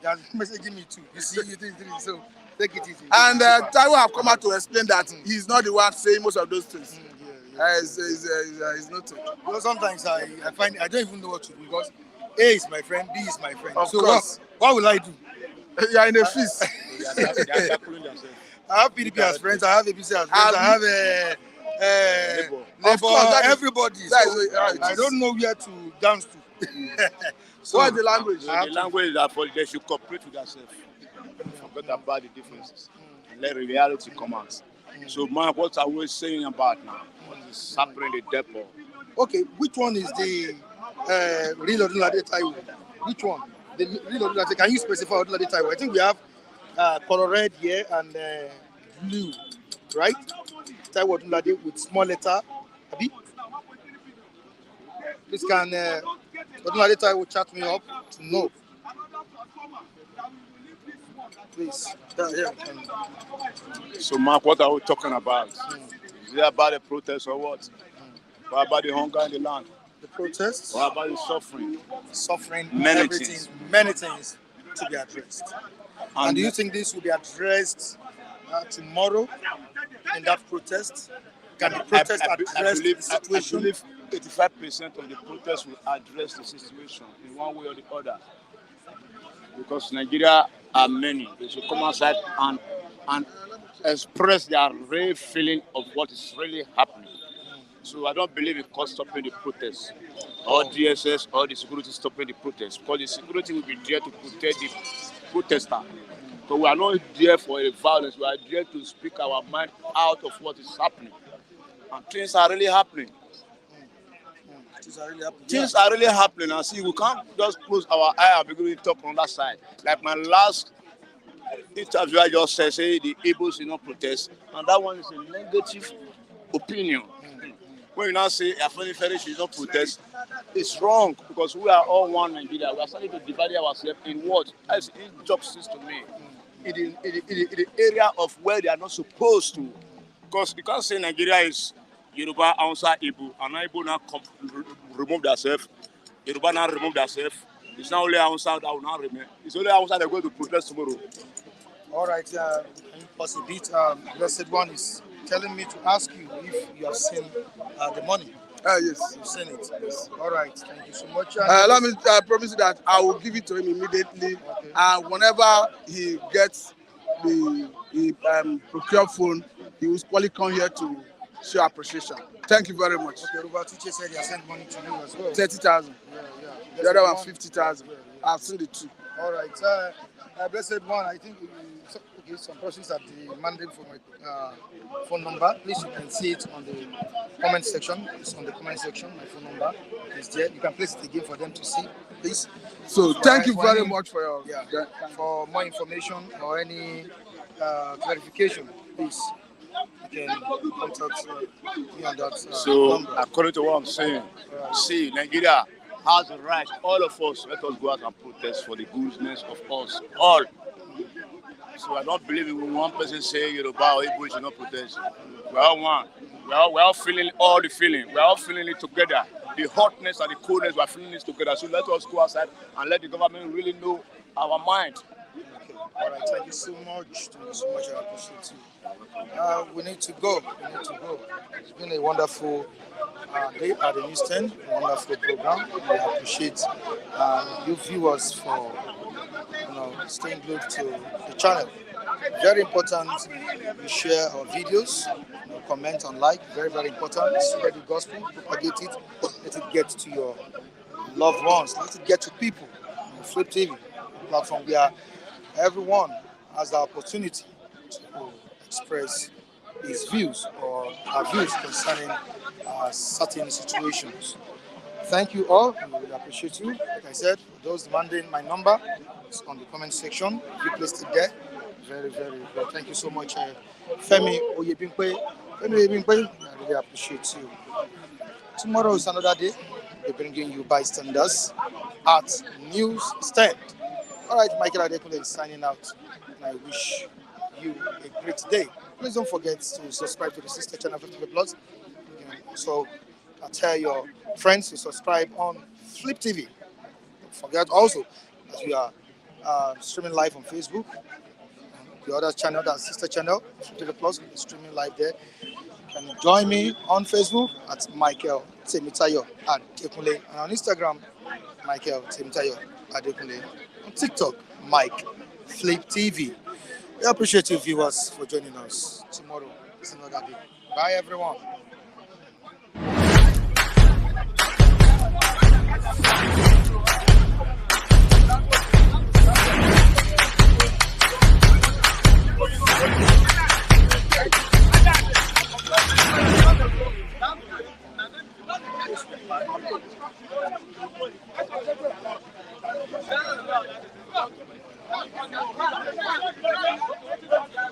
That message give me too. You see, you do it, so take it easy.
And Taiwo have come out to explain that he's not the one saying most of those things. He's noted.
Because sometimes I find I don't even know what to do because A is my friend, B is my friend.
Of
so
course.
what will I do?
You are in a feast.
I have PDP as friends, I have ABC as friends, I have
Labour.
everybody. I don't know where to dance to.
So what is the language?
The language is that they should cooperate with themselves. Forget about the differences and let reality come out. So, man, what are we saying about now? What is happening in the depot?
Okay, which one is the real Odunlade Taiwo? Which one? The real Odunlade. Can you specify Odunlade Taiwo? I think we have color red here and blue, right? Taiwo Odunlade with small letter. Abi? Please can Odunlade Taiwo chat me up to know. Please.
So, Mark, what are we talking about? Is it about the protest or what? What about the hunger in the land?
The protests?
What about the suffering?
Suffering,
Many things
to be addressed. And do you think this will be addressed tomorrow in that protest? Can the protest address the situation?
I believe 85% of the protests will address the situation in one way or the other. Because Nigeria are many. They should come outside and express their real feeling of what is really happening. So I don't believe in stopping the protests, or DSS, or the security stopping the protests, because the security will be there to protect the protester. So we are not there for a violence. We are there to speak our mind out of what is happening. And things are really happening. Things are really happening. And see, we can't just close our eye and begin to talk on that side. Like my last interview, I just said, say the Igbos will not protest. And that one is a negative opinion. When you now say Afeni Ferry should not protest, It's wrong because we are all one Nigeria. We are starting to divide ourselves in what? As injustice to me. In the area of where they are not supposed to. Because you can't say Nigeria is Yoruba, Hausa, Igbo, and now Igbo now remove themselves. Yoruba now remove themselves. It's not only Hausa that will now remain. It's only Hausa that are going to protest tomorrow.
All right, can you pause a bit? Blessed One is telling me to ask you if you have seen the money.
Yes.
You've seen it. Yes. All right, thank you so much.
Let me promise you that I will give it to him immediately.
Okay.
And whenever he gets the procure phone, he will probably come here to show appreciation. Thank you very much.
Okay, Robert Tuche said he has sent money to you as well.
30,000.
Yeah.
The other one 50,000. I've seen the two.
All right, Blessed One, I think some persons are demanding for my phone number. Please, you can see it on the comment section. It's on the comment section. My phone number is there. You can place it again for them to see, please.
So thank you very much for your.
For more information or any clarification, please, you can contact me on that
So,
number.
according to what I'm saying, see, Nigeria has the right, all of us, let us go out and protest for the goodness of us, all. So I don't believe in one person saying Yoruba or Igbo should not protest. We are one. We are all feeling all the feeling. We are all feeling it together. The hotness and the coldness, we are feeling it together. So let us go outside and let the government really know our mind.
Okay. All right. Thank you so much. Thank you so much. I appreciate you. We need to go. It's been a wonderful day at the newsstand. A wonderful program. We appreciate you viewers for staying glued to the channel. Very important. You share our videos, comment and like. Very, very important. Spread the gospel, propagate it, let it get to your loved ones, let it get to people. Flip TV, a platform where everyone has the opportunity to express his views or our views concerning certain situations. Thank you all. We really appreciate you. Like I said, for those demanding my number, it's on the comment section. You placed it there. Very, very good. Thank you so much, Femi Oyebimpe. I really appreciate you. Tomorrow is another day. We're bringing you bystanders at News Stand. All right, Michael Adekunle is signing out. And I wish you a great day. Please don't forget to subscribe to the sister channel 50 Plus. So tell your friends to subscribe on Flip TV. Don't forget also that we are streaming live on Facebook. The other channel, that sister channel, 50 Plus, is streaming live there. You can join me on Facebook at Michael Temitayo Adekunle, and on Instagram, Michael Temitayo Adekunle. On TikTok, Mike Flip TV. We appreciate you viewers for joining us. Tomorrow is another day. Bye everyone.